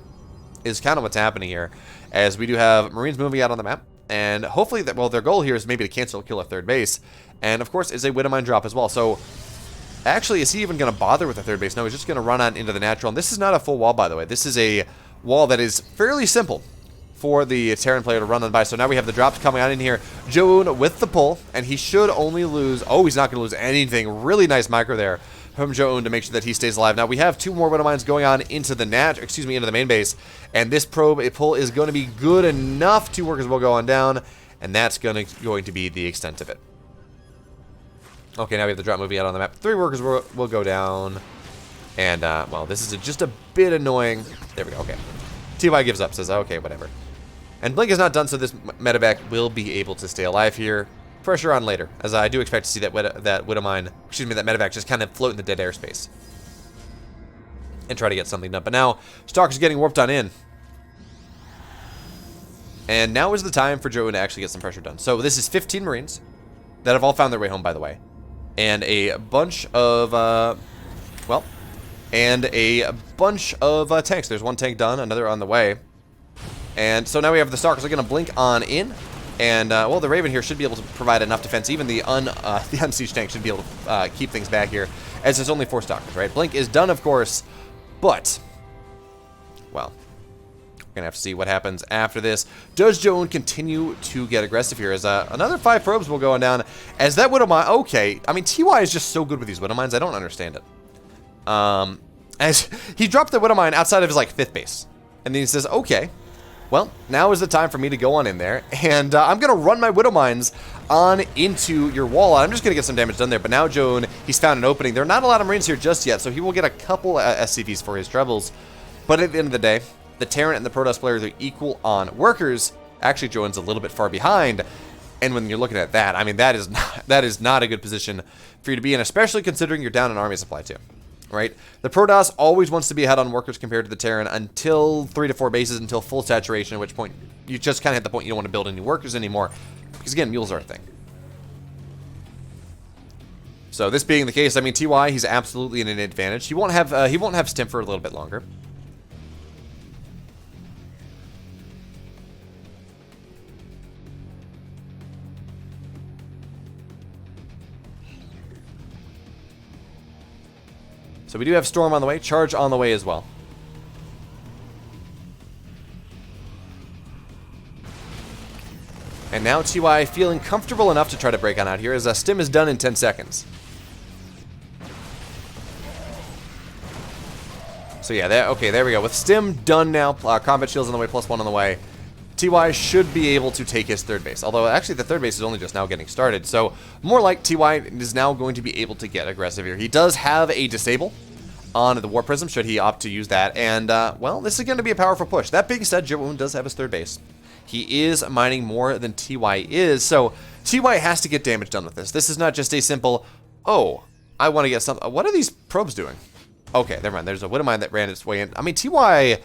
is kind of what's happening here, as we do have Marines moving out on the map. And hopefully, well, their goal here is maybe to cancel kill a 3rd base. And, of course, is a Widowmine drop as well. So, actually, is he even going to bother with a 3rd base? No, he's just going to run on into the natural. And this is not a full wall, by the way. This is a wall that is fairly simple for the Terran player to run on by. So now we have the drops coming on in here. ZOUN with the pull. And he should only lose... Oh, he's not going to lose anything. Really nice micro there from ZOUN to make sure that he stays alive. Now, we have 2 more Widowmines going on into the into the main base. And this probe pull is going to be good enough. 2 workers will go on down. And that's going to be the extent of it. Okay, now we have the drop moving out on the map. 3 workers will go down. And, well, this is just a bit annoying. There we go, okay. TY gives up, says, okay, whatever. And Blink is not done, so this medevac will be able to stay alive here. Pressure on later, as I do expect to see that Widowmine, excuse me, that medevac just kind of float in the dead airspace. And try to get something done. But now, Stalker's getting warped on in. And now is the time for ZOUN to actually get some pressure done. So this is 15 Marines that have all found their way home, by the way. And a bunch of, tanks. There's 1 tank done, another on the way. And so now we have the Stalkers are going to blink on in. And, well, the Raven here should be able to provide enough defense. Even the unsieged tank should be able to keep things back here, as there's only 4 Stalkers, right? Blink is done, of course, but, well, we're going to have to see what happens after this. Does ZOUN continue to get aggressive here? As another 5 probes will go on down, as that Widowmine, okay, I mean, TY is just so good with these Widowmines, I don't understand it. As he dropped the Widowmine outside of his, like, 5th base, and then he says, okay, well, now is the time for me to go on in there, and I'm going to run my Widowmines on into your wall. I'm just going to get some damage done there, but now ZOUN, he's found an opening. There are not a lot of Marines here just yet, so he will get a couple SCVs for his troubles, but at the end of the day, the Terran and the Protoss players are equal on workers. Actually, ZOUN's a little bit far behind, And when you're looking at that, I mean, that is not a good position for you to be in, especially considering you're down an army supply too, right? The Protoss always wants to be ahead on workers compared to the Terran until 3 to 4 bases, until full saturation, at which point you just kind of hit the point you don't want to build any workers anymore, because again, mules are a thing. So this being the case, I mean, TY, he's absolutely in an advantage. He won't have Stim for a little bit longer. So we do have Storm on the way, Charge on the way as well. And now TY feeling comfortable enough to try to break on out here, as Stim is done in 10 seconds. So yeah, okay, there we go. With Stim done now, combat shields on the way, +1 on the way, TY should be able to take his third base. Although, actually, the third base is only just now getting started. So, more like TY is now going to be able to get aggressive here. He does have a disable on the War Prism, should he opt to use that. And, well, this is going to be a powerful push. That being said, ZOUN does have his third base. He is mining more than TY is, so TY has to get damage done with this. This is not just a simple, oh, I want to get some. What are these probes doing? Okay, never mind. There's a Widowmine that ran its way in. I mean, TY,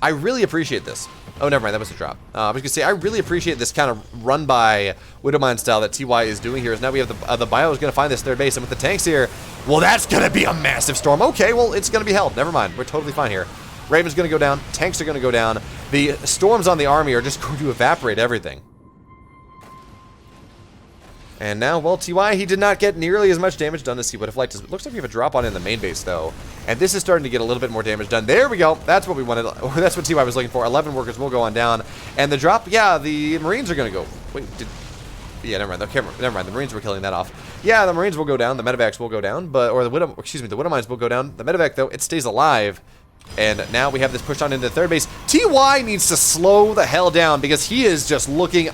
I really appreciate this. Oh, never mind. That was a drop. I was going to say, I really appreciate this kind of run-by Widowmine style that TY is doing here. Is now we have the Bio is going to find this third base, and with the tanks here, well, that's going to be a massive storm. Okay, well, it's going to be held. Never mind. We're totally fine here. Raven's going to go down. Tanks are going to go down. The storms on the army are just going to evaporate everything. And now, well, TY, he did not get nearly as much damage done as he would have liked. It looks like we have a drop on in the main base, though. And this is starting to get a little bit more damage done. There we go. That's what we wanted. That's what TY was looking for. 11 workers will go on down. And the drop, yeah, the Marines are going to go. Wait, yeah, never mind. The camera, never mind. The Marines were killing that off. Yeah, the Marines will go down. The medevacs will go down. But, or the Widowmines will go down. The medevac, though, it stays alive. And now we have this push on into the third base. TY needs to slow the hell down because he is just looking...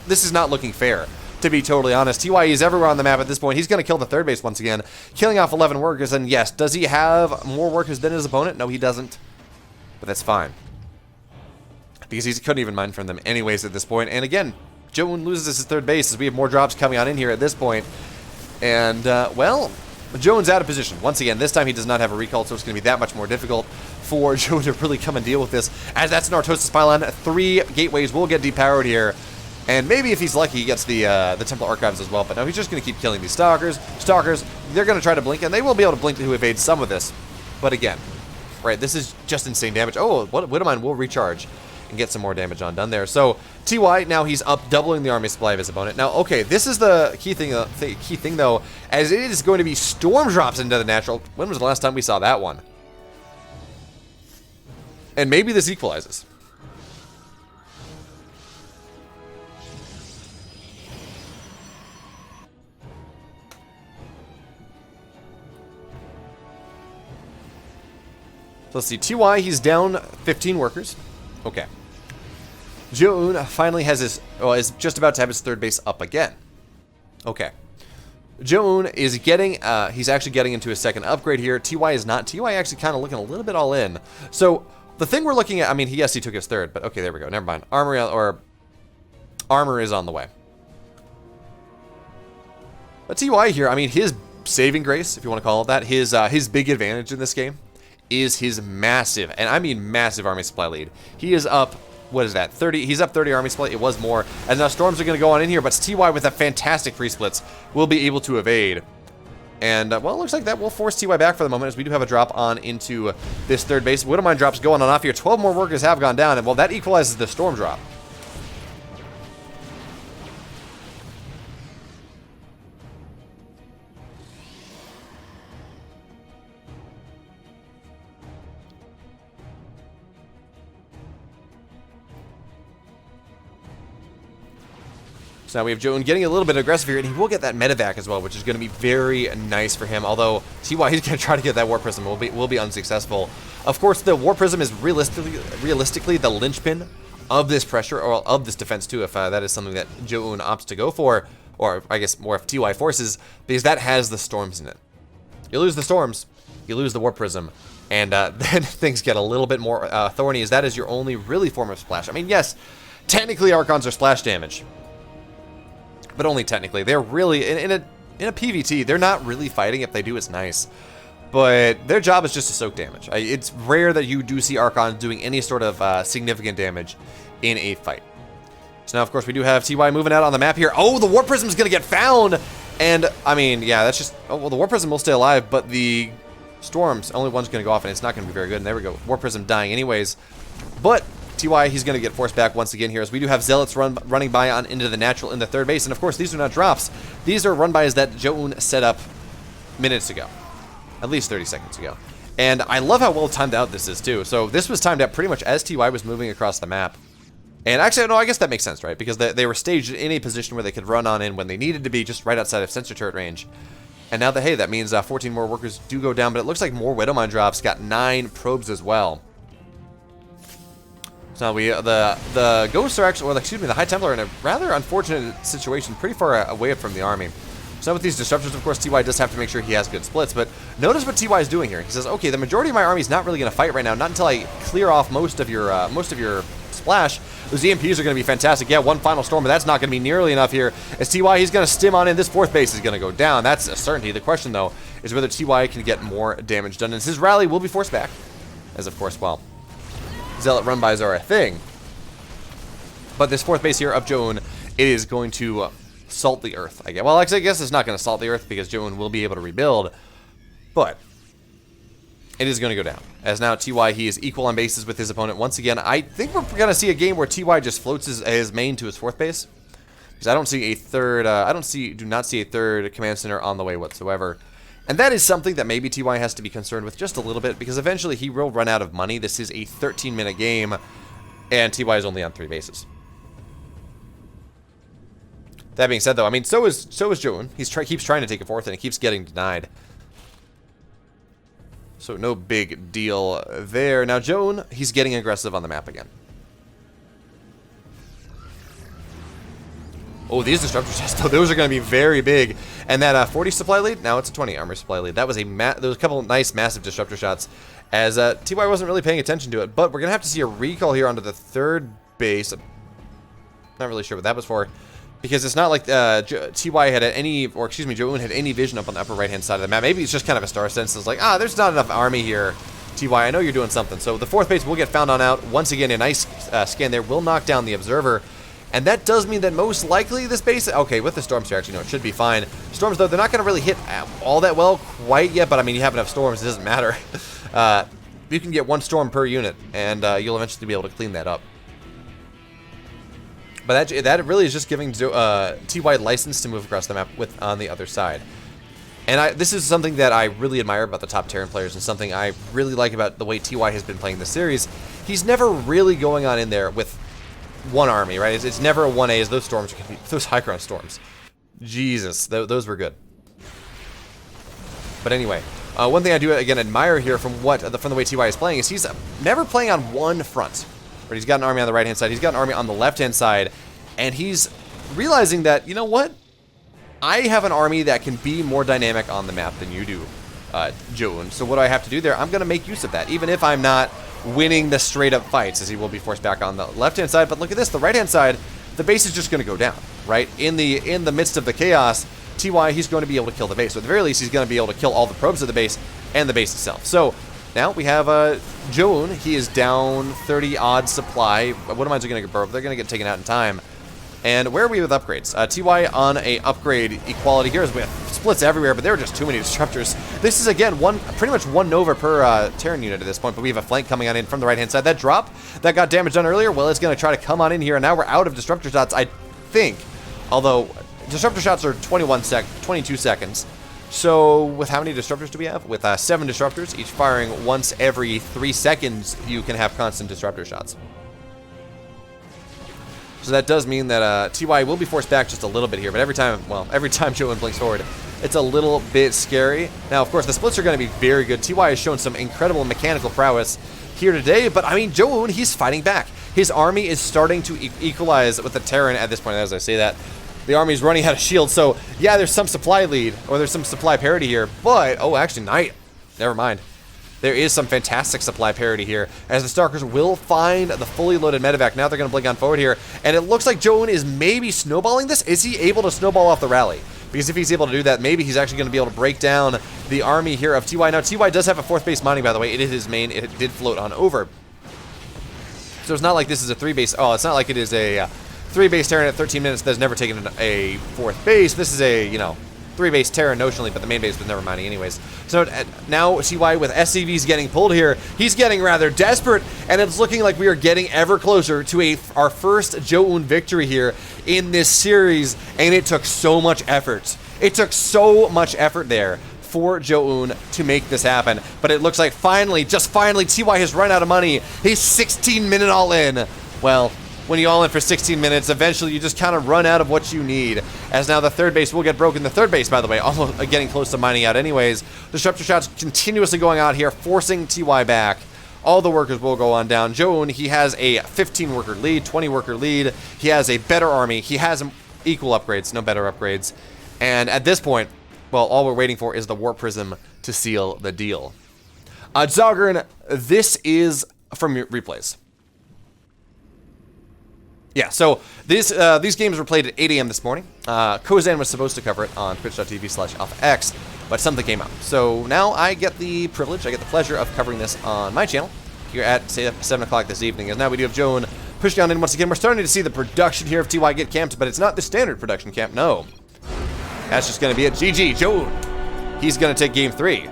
this is not looking fair, to be totally honest. TY is everywhere on the map at this point. He's going to kill the third base once again, killing off 11 workers. And yes, does he have more workers than his opponent? No, he doesn't. But that's fine, because he couldn't even mine from them anyways at this point. And again, ZOUN loses his third base as we have more drops coming on in here at this point. And, well... ZOUN's out of position. Once again, this time he does not have a recall, so it's going to be that much more difficult for ZOUN to really come and deal with this. As that's an Artosis pylon, 3 gateways will get depowered here. And maybe if he's lucky, he gets the Templar Archives as well. But no, he's just going to keep killing these Stalkers. Stalkers, they're going to try to blink, and they will be able to blink to evade some of this. But again, right, this is just insane damage. Oh, Widowmine will recharge and get some more damage on done there. So TY, now he's up, doubling the army supply of his opponent. Now, okay, this is the key thing though, as it is going to be storm drops into the natural. When was the last time we saw that one? And maybe this equalizes. So let's see, TY, he's down 15 workers. Okay. ZOUN finally has his, well, is just about to have his third base up again. Okay. ZOUN is getting, he's actually getting into his second upgrade here. TY is not. TY actually kind of looking a little bit all in. So, the thing we're looking at, I mean, yes, he took his third, but okay, there we go. Never mind. Armor is on the way. But TY here, I mean, his saving grace, if you want to call it that, his big advantage in this game is his massive, and I mean massive army supply lead. He is up, what is that, 30, he's up 30 army supply, it was more, and now storms are going to go on in here, but TY with a fantastic free splits will be able to evade. And, well, it looks like that will force TY back for the moment, as we do have a drop on into this third base. Widowmine drops going on off here, 12 more workers have gone down, and, well, that equalizes the storm drop. So now we have ZOUN getting a little bit aggressive here, and he will get that medevac as well, which is going to be very nice for him. Although TY, he's going to try to get that War Prism, will be unsuccessful. Of course, the War Prism is realistically the linchpin of this pressure, or of this defense too, if that is something that ZOUN opts to go for, or I guess more if TY forces, because that has the storms in it. You lose the storms, you lose the War Prism, and then things get a little bit more thorny, as that is your only really form of splash. I mean, yes, technically Archons are splash damage, but only technically. They're really, in a PvT, they're not really fighting. If they do, it's nice. But their job is just to soak damage. It's rare that you do see Archons doing any sort of significant damage in a fight. So now, of course, we do have TY moving out on the map here. Oh, the Warp Prism is going to get found! And, I mean, yeah, that's just... Oh, well, the Warp Prism will stay alive, but the Storms, only one's going to go off, and it's not going to be very good. And there we go. Warp Prism dying anyways. But TY, he's going to get forced back once again here, as we do have Zealots running by on into the natural in the third base. And, of course, these are not drops. These are run-bys that ZOUN set up minutes ago. At least 30 seconds ago. And I love how well timed out this is, too. So this was timed out pretty much as TY was moving across the map. And actually, no, I guess that makes sense, right? Because they were staged in a position where they could run on in when they needed to be, just right outside of sensor turret range. And now that, hey, that means 14 more workers do go down, but it looks like more Widowmine drops, got 9 probes as well. So now the Ghosts are actually, or excuse me, the High Templar are in a rather unfortunate situation, pretty far away from the army. So with these disruptors, of course, TY does have to make sure he has good splits, but notice what TY is doing here. He says, okay, the majority of my army is not really going to fight right now, not until I clear off most of your splash. Those EMPs are going to be fantastic. Yeah, one final storm, but that's not going to be nearly enough here. As TY, he's going to stim on in. This 4th base is going to go down. That's a certainty. The question, though, is whether TY can get more damage done. And his rally will be forced back, as, of course, well, Zealot run-bys are a thing. But this 4th base here of ZOUN, it is going to salt the earth, I guess. Well, actually, I guess it's not going to salt the earth because ZOUN will be able to rebuild. But it is going to go down. As now TY, he is equal on bases with his opponent once again. I think we're going to see a game where TY just floats his main to his 4th base. Because I don't see a third, do not see a third command center on the way whatsoever. And that is something that maybe TY has to be concerned with just a little bit, because eventually he will run out of money. This is a 13-minute game, and TY is only on 3 bases. That being said, though, I mean, so is ZOUN. He keeps trying to take a 4th, and it keeps getting denied. So no big deal there. Now ZOUN, he's getting aggressive on the map again. Oh, these disruptor chests, though, those are going to be very big. And that 40 supply lead, now it's a 20 armor supply lead. That was there was a couple of nice, massive disruptor shots, as TY wasn't really paying attention to it. But we're going to have to see a recall here onto the 3rd base. I'm not really sure what that was for, because it's not like TY had any, or excuse me, ZOUN had any vision up on the upper right-hand side of the map. Maybe it's just kind of a star sense. It's like, there's not enough army here, TY. I know you're doing something. So the 4th base will get found on out. Once again, a nice scan there will knock down the observer. And that does mean that most likely this base, okay, with the storms here, actually, no, it should be fine. Storms, though, they're not going to really hit all that well quite yet, but I mean, you have enough storms, it doesn't matter. You can get 1 storm per unit, and you'll eventually be able to clean that up. But that really is just giving TY license to move across the map on the other side. And this is something that I really admire about the top Terran players, and something I really like about the way TY has been playing this series. He's never really going on in there with one army, right? It's never a 1A, as those storms, those high ground storms. Jesus, those were good. But anyway, one thing I do again admire here from the way TY is playing is he's never playing on one front. But he's got an army on the right-hand side, he's got an army on the left-hand side, and he's realizing that, you know what? I have an army that can be more dynamic on the map than you do, ZOUN. So what do I have to do there? I'm going to make use of that, even if I'm not winning the straight-up fights, as he will be forced back on the left-hand side. But look at this, the right-hand side, the base is just going to go down, right? In the midst of the chaos, TY, he's going to be able to kill the base. So at the very least, he's going to be able to kill all the probes of the base and the base itself. So now we have ZOUN. He is down 30-odd supply. What am I going to get? They're going to get taken out in time. And where are we with upgrades? TY on a upgrade equality here, as we have splits everywhere, but there are just too many disruptors. This is, again, pretty much 1 Nova per Terran unit at this point, but we have a flank coming on in from the right-hand side. That drop that got damage done earlier, well, it's going to try to come on in here, and now we're out of disruptor shots, I think. Although, disruptor shots are 22 seconds. So, with how many disruptors do we have? With 7 disruptors, each firing once every 3 seconds, you can have constant disruptor shots. So that does mean that TY will be forced back just a little bit here, but every time ZOUN blinks forward, it's a little bit scary. Now, of course, the splits are going to be very good. TY has shown some incredible mechanical prowess here today, but I mean, ZOUN, he's fighting back. His army is starting to equalize with the Terran at this point. As I say that, the army's running out of shields, so yeah, there's some supply lead, or there's some supply parity here, but, oh, actually, Knight, never mind. there is some fantastic supply parity here, as the Stalkers will find the fully loaded medevac. Now they're going to blink on forward here, and it looks like ZOUN is maybe snowballing this. Is he able to snowball off the rally? Because if he's able to do that, maybe he's actually going to be able to break down the army here of TY. Now, TY does have a 4th base mining, by the way. It is his main. It did float on over. So it's not like this is a 3-base. Oh, it's not like it is a 3-base Terran at 13 minutes that's never taken a 4th base. This is a, 3-base Terran notionally, but the main base was never mining anyways. So now TY with SCVs getting pulled here. He's getting rather desperate, and it's looking like we are getting ever closer to our first ZOUN victory here in this series, and it took so much effort. It took so much effort there for ZOUN to make this happen, but it looks like finally, just finally, TY has run out of money. He's 16-minute all-in. Well, when you all in for 16 minutes, eventually you just kind of run out of what you need. As now the 3rd base will get broken. The 3rd base, by the way, almost getting close to mining out anyways. Disruptor shots continuously going out here, forcing TY back. All the workers will go on down. ZOUN, he has a 15-worker lead, 20-worker lead. He has a better army. He has equal upgrades, no better upgrades. And at this point, well, all we're waiting for is the Warp Prism to seal the deal. Zogern, this is from your replays. Yeah, so these games were played at 8 a.m. this morning. Kozan was supposed to cover it on twitch.tv/AlphaX, but something came up. So now I get the privilege, I get the pleasure of covering this on my channel here at, say, 7 o'clock this evening. And now we do have ZOUN push down in once again. We're starting to see the production here of TY get camped, but it's not the standard production camp, no. That's just going to be it. GG, ZOUN. He's going to take game 3.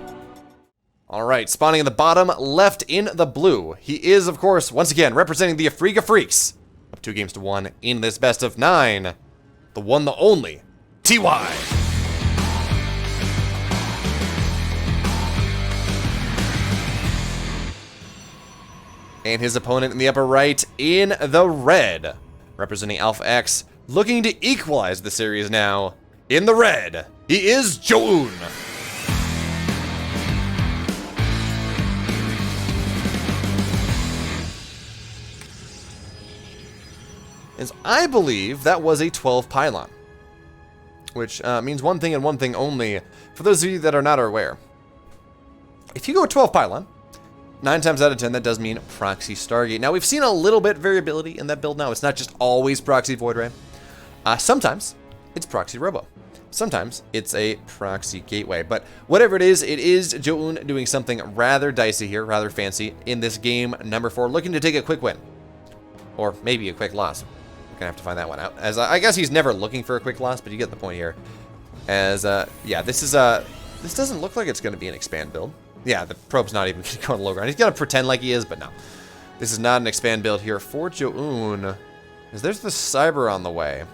All right, spawning in the bottom left in the blue. He is, of course, once again, representing the Afrika Freaks. Up 2-1 in this best of 9. The one, the only, TY. And his opponent in the upper right in the red, representing AlphaX, looking to equalize the series now. In the red, he is ZOUN. As I believe that was a 12 pylon, which means one thing and one thing only, for those of you that are not aware. If you go 12 pylon, 9 times out of 10, that does mean proxy Stargate. Now, we've seen a little bit variability in that build now. It's not just always proxy Void Ray. Sometimes it's proxy Robo. Sometimes it's a proxy Gateway. But whatever it is ZOUN doing something rather dicey here, rather fancy, in this game number 4, looking to take a quick win. Or maybe a quick loss. We're gonna have to find that one out. As I guess he's never looking for a quick loss, but you get the point here. As yeah, this doesn't look like it's gonna be an expand build. Yeah, the probe's not even gonna go on low ground. He's gonna pretend like he is, but no. This is not an expand build here for ZOUN. As there's the cyber on the way.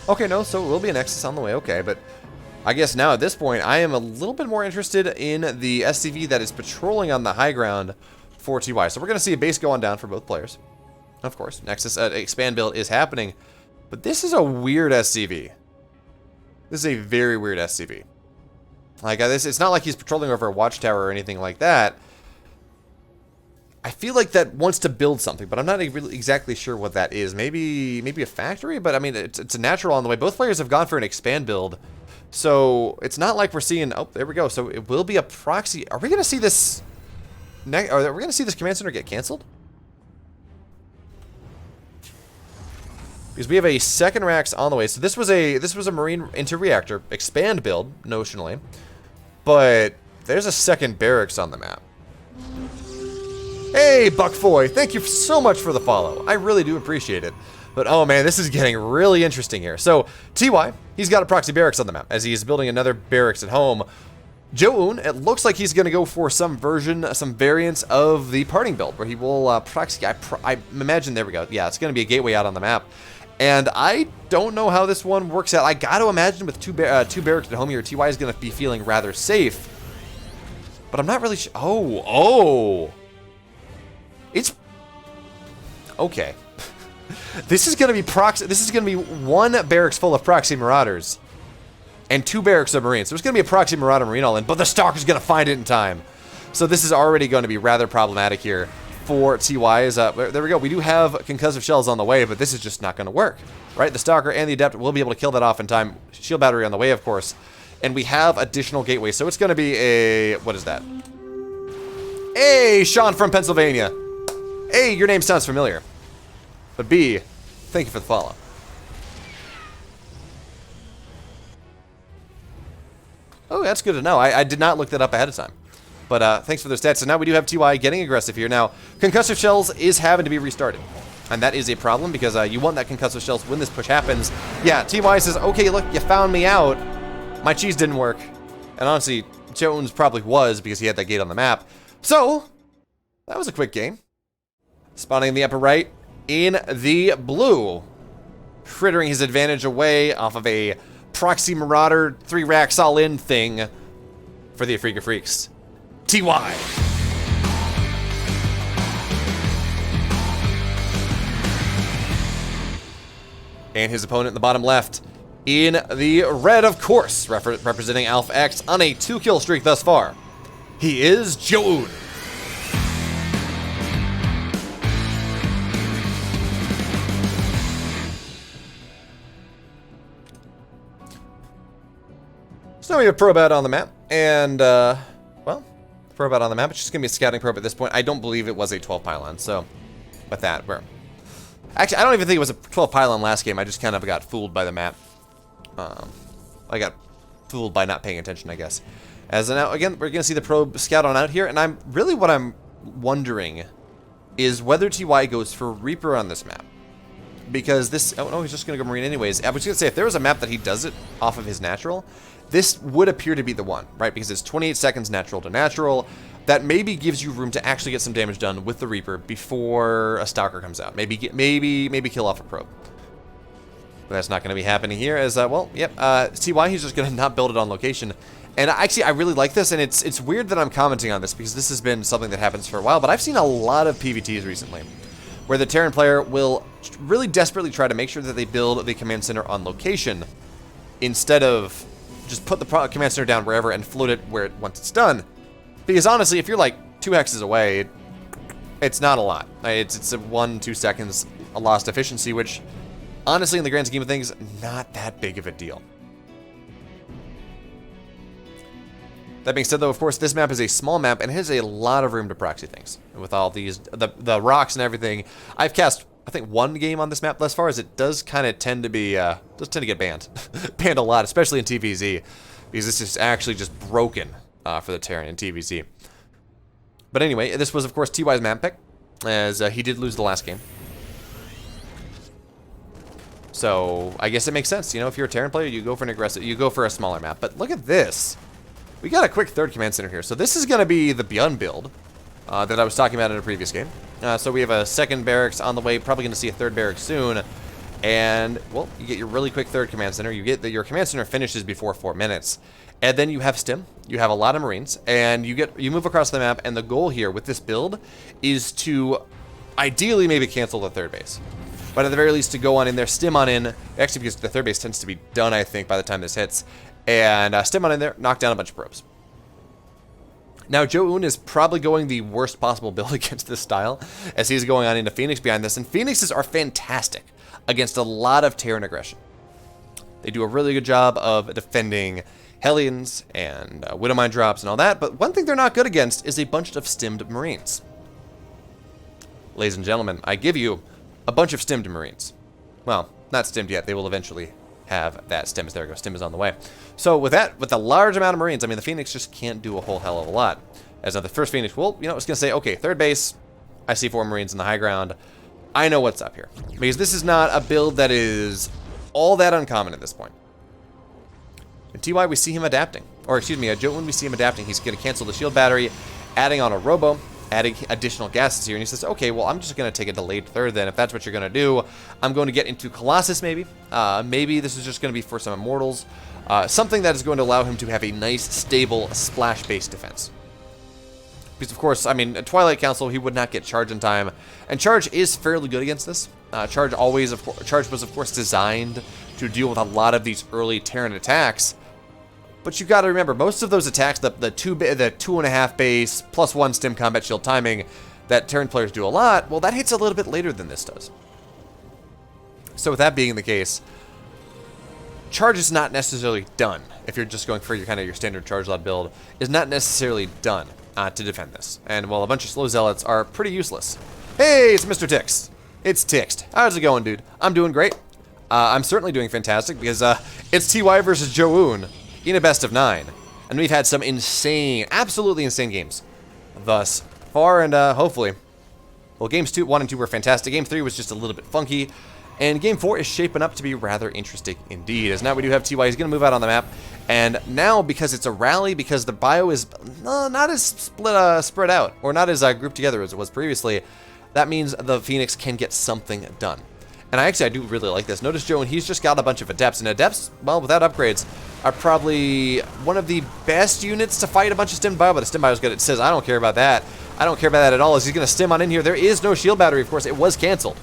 Okay, no, so it will be a Nexus on the way, okay, but I guess now at this point, I am a little bit more interested in the SCV that is patrolling on the high ground for TY. So we're going to see a base go on down for both players. Of course, Nexus expand build is happening, but this is a weird SCV. This is a very weird SCV. Like, it's not like he's patrolling over a watchtower or anything like that. I feel like that wants to build something, but I'm not really exactly sure what that is. Maybe a factory, but I mean, it's a natural on the way. Both players have gone for an expand build. So it's not like we're seeing, oh, there we go. So it will be a proxy. Are we going to see this, are we going to see this command center get canceled? Because we have a second Rax on the way. So this was a Marine inter-reactor expand build, notionally. But there's a second barracks on the map. Hey, Buckfoy, thank you so much for the follow. I really do appreciate it. But oh man, this is getting really interesting here. So TY, he's got a proxy barracks on the map as he's building another barracks at home. ZOUN, it looks like he's going to go for some version, some variants of the parting build where he will proxy. I imagine, there we go. Yeah, it's going to be a gateway out on the map. And I don't know how this one works out. I got to imagine with two barracks at home here, TY is going to be feeling rather safe. But I'm not really sure. Oh. It's okay. This is going to be proxy. This is going to be one barracks full of proxy marauders and 2 barracks of marines. So there's going to be a proxy marauder marine all in, but the Stalker's going to find it in time. So this is already going to be rather problematic here for TY is, there we go. We do have concussive shells on the way, but this is just not going to work, right? The Stalker and the Adept will be able to kill that off in time. Shield battery on the way, of course. And we have additional gateways, so it's going to be a, what is that? Hey, Sean from Pennsylvania. A, your name sounds familiar. But B, thank you for the follow. Oh, that's good to know. I did not look that up ahead of time. But thanks for those stats. So now we do have TY getting aggressive here. Now, concussive shells is having to be restarted. And that is a problem because you want that concussive shells when this push happens. Yeah, TY says, okay, look, you found me out. My cheese didn't work. And honestly, Jones probably was because he had that gate on the map. So, that was a quick game. Spawning in the upper right in the blue. Frittering his advantage away off of a proxy marauder 3 racks all in thing for the Afrika Freaks. TY. And his opponent in the bottom left in the red, of course, representing Alpha X on a 2-kill streak thus far. He is ZOUN. So we have Probat on the map, and, well, Probat on the map. It's just going to be a scouting probe at this point. I don't believe it was a 12 pylon, so with that, we're... Actually, I don't even think it was a 12 pylon last game. I just kind of got fooled by the map. I got fooled by not paying attention, I guess. As now, again, we're going to see the probe scout on out here, and I'm really what I'm wondering is whether TY goes for Reaper on this map. Because this... Oh, no, he's just going to go Marine anyways. I was going to say, if there was a map that he does it off of his natural, this would appear to be the one, right? Because it's 28 seconds natural to natural. That maybe gives you room to actually get some damage done with the Reaper before a Stalker comes out. Maybe kill off a probe. But that's not going to be happening here as, well, yep. TY, he's just going to not build it on location. And actually, I really like this, and it's weird that I'm commenting on this because this has been something that happens for a while, but I've seen a lot of PvTs recently where the Terran player will really desperately try to make sure that they build the command center on location instead of just put the command center down wherever and float it once it's done. Because honestly, if you're like 2 hexes away, it's not a lot. It's a 1-2 seconds a lost efficiency, which honestly, in the grand scheme of things, not that big of a deal. That being said, though, of course, this map is a small map and has a lot of room to proxy things. With all these, the rocks and everything, I've cast, I think, 1 game on this map thus far, as it does kind of tend to be, does tend to get banned. Banned a lot, especially in TVZ, because this is actually just broken for the Terran in TVZ. But anyway, this was, of course, TY's map pick, as he did lose the last game. So, I guess it makes sense. You know, if you're a Terran player, you go for an aggressive, you go for a smaller map. But look at this. We got a quick 3rd command center here. So this is going to be the BeoMulf build that I was talking about in a previous game. So we have a 2nd barracks on the way. Probably going to see a 3rd barracks soon. And, well, you get your really quick 3rd command center. You get that your command center finishes before 4 minutes. And then you have stim. You have a lot of Marines. And you move across the map. And the goal here with this build is to ideally maybe cancel the 3rd base. But at the very least to go on in there, stim on in. Actually, because the 3rd base tends to be done, I think, by the time this hits. And stim on in there, knock down a bunch of probes. Now, ZOUN is probably going the worst possible build against this style, as he's going on into Phoenix behind this. And Phoenixes are fantastic against a lot of Terran aggression. They do a really good job of defending Hellions and Widowmine drops and all that. But one thing they're not good against is a bunch of stimmed Marines. Ladies and gentlemen, I give you a bunch of stimmed Marines. Well, not stimmed yet. They will eventually have that stim. There we go. Stim is on the way. So with that, with a large amount of Marines, I mean, the Phoenix just can't do a whole hell of a lot. As now the first Phoenix, well, you know, it's going to say, okay, 3rd base, I see 4 Marines in the high ground. I know what's up here. Because this is not a build that is all that uncommon at this point. In TY, we see him adapting. Or, excuse me, at ZOUN, we see him adapting. He's going to cancel the shield battery, adding on a robo, adding additional gases here, and he says, okay, well, I'm just going to take a delayed 3rd then. If that's what you're going to do, I'm going to get into Colossus, maybe. Maybe this is just going to be for some Immortals. Something that is going to allow him to have a nice, stable, splash-based defense. Because, of course, I mean, Twilight Council, he would not get Charge in time. And Charge is fairly good against this. Charge was, of course, designed to deal with a lot of these early Terran attacks. But you got to remember, most of those attacks, the 2.5 base plus 1 stim combat shield timing, that Terran players do a lot, well, that hits a little bit later than this does. So with that being the case, charge is not necessarily done. If you're just going for your kind of your standard charge load build, is not necessarily done to defend this. And while a bunch of slow zealots are pretty useless. Hey, it's Mr. Tix. It's Tixed. How's it going, dude? I'm doing great. I'm certainly doing fantastic because it's TY versus ZOUN in a best of 9. And we've had some insane, absolutely insane games thus far, and hopefully. Well, games 1 and 2 were fantastic. Game 3 was just a little bit funky. And Game 4 is shaping up to be rather interesting indeed, as now we do have TY. He's going to move out on the map. And now, because it's a rally, because the bio is not as spread out, or not as grouped together as it was previously, that means the Phoenix can get something done. And I do really like this. Notice Joe, and he's just got a bunch of Adepts. And Adepts, well, without upgrades, are probably one of the best units to fight a bunch of stimmed bio, but the stim bio is good. It says, I don't care about that. I don't care about that at all. Is he going to stim on in here? There is no shield battery, of course. It was canceled.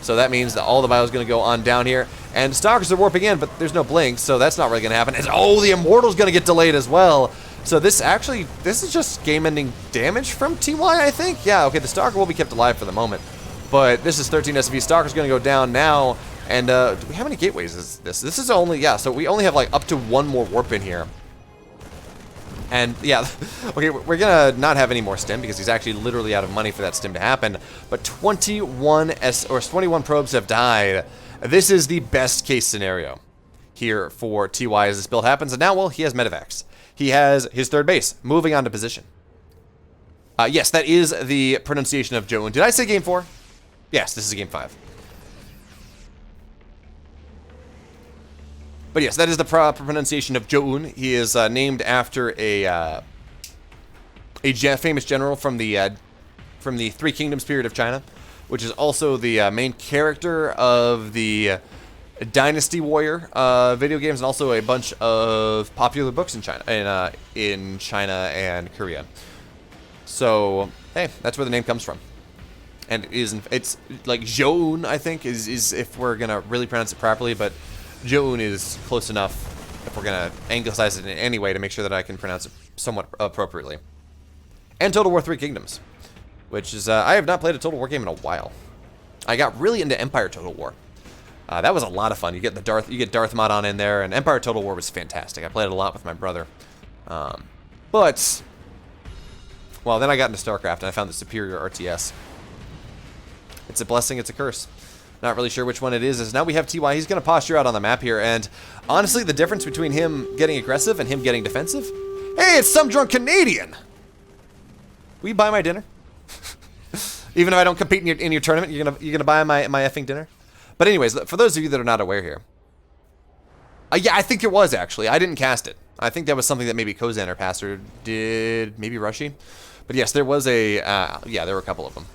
So that means that all the bio is going to go on down here. And Stalkers are warping in, but there's no blink, so that's not really going to happen. And, oh, the Immortal's going to get delayed as well. So this is just game-ending damage from TY, I think. Yeah, okay, the Stalker will be kept alive for the moment. But this is 13 SV. Stalker's going to go down now. And how many gateways is this? This is only, yeah, so we only have like up to 1 more warp in here. And yeah, okay, we're going to not have any more stim because he's actually literally out of money for that stim to happen. But 21 probes have died. This is the best case scenario here for TY as this build happens. And now, well, he has medevacs. He has his 3rd base, moving on to position. Yes, that is the pronunciation of ZOUN. Did I say Game 4? Yes, this is Game 5. But yes, that is the proper pronunciation of ZOUN. He is named after a famous general from the Three Kingdoms period of China, which is also the main character of the Dynasty Warrior video games, and also a bunch of popular books in China, in China and Korea. So hey, that's where the name comes from, and it's like ZOUN, I think, is if we're gonna really pronounce it properly, but ZOUN is close enough if we're gonna anglicize it in any way to make sure that I can pronounce it somewhat appropriately. And Total War 3 Kingdoms, which is I have not played a Total War game in a while. I got really into Empire Total War. That was a lot of fun. You get Darth Mod on in there, and Empire Total War was fantastic. I played it a lot with my brother. But well, then I got into StarCraft and I found the superior RTS. It's a blessing, it's a curse. Not really sure which one it is. Now we have TY. He's going to posture out on the map here, and honestly, the difference between him getting aggressive and him getting defensive. Hey, it's some drunk Canadian. Will you buy my dinner? Even if I don't compete in your tournament, you're gonna buy my effing dinner. But anyways, for those of you that are not aware here, yeah, I think it was actually. I didn't cast it. I think that was something that maybe Kozan or Pastor did, maybe Rushy. But yes, there was a yeah, there were a couple of them.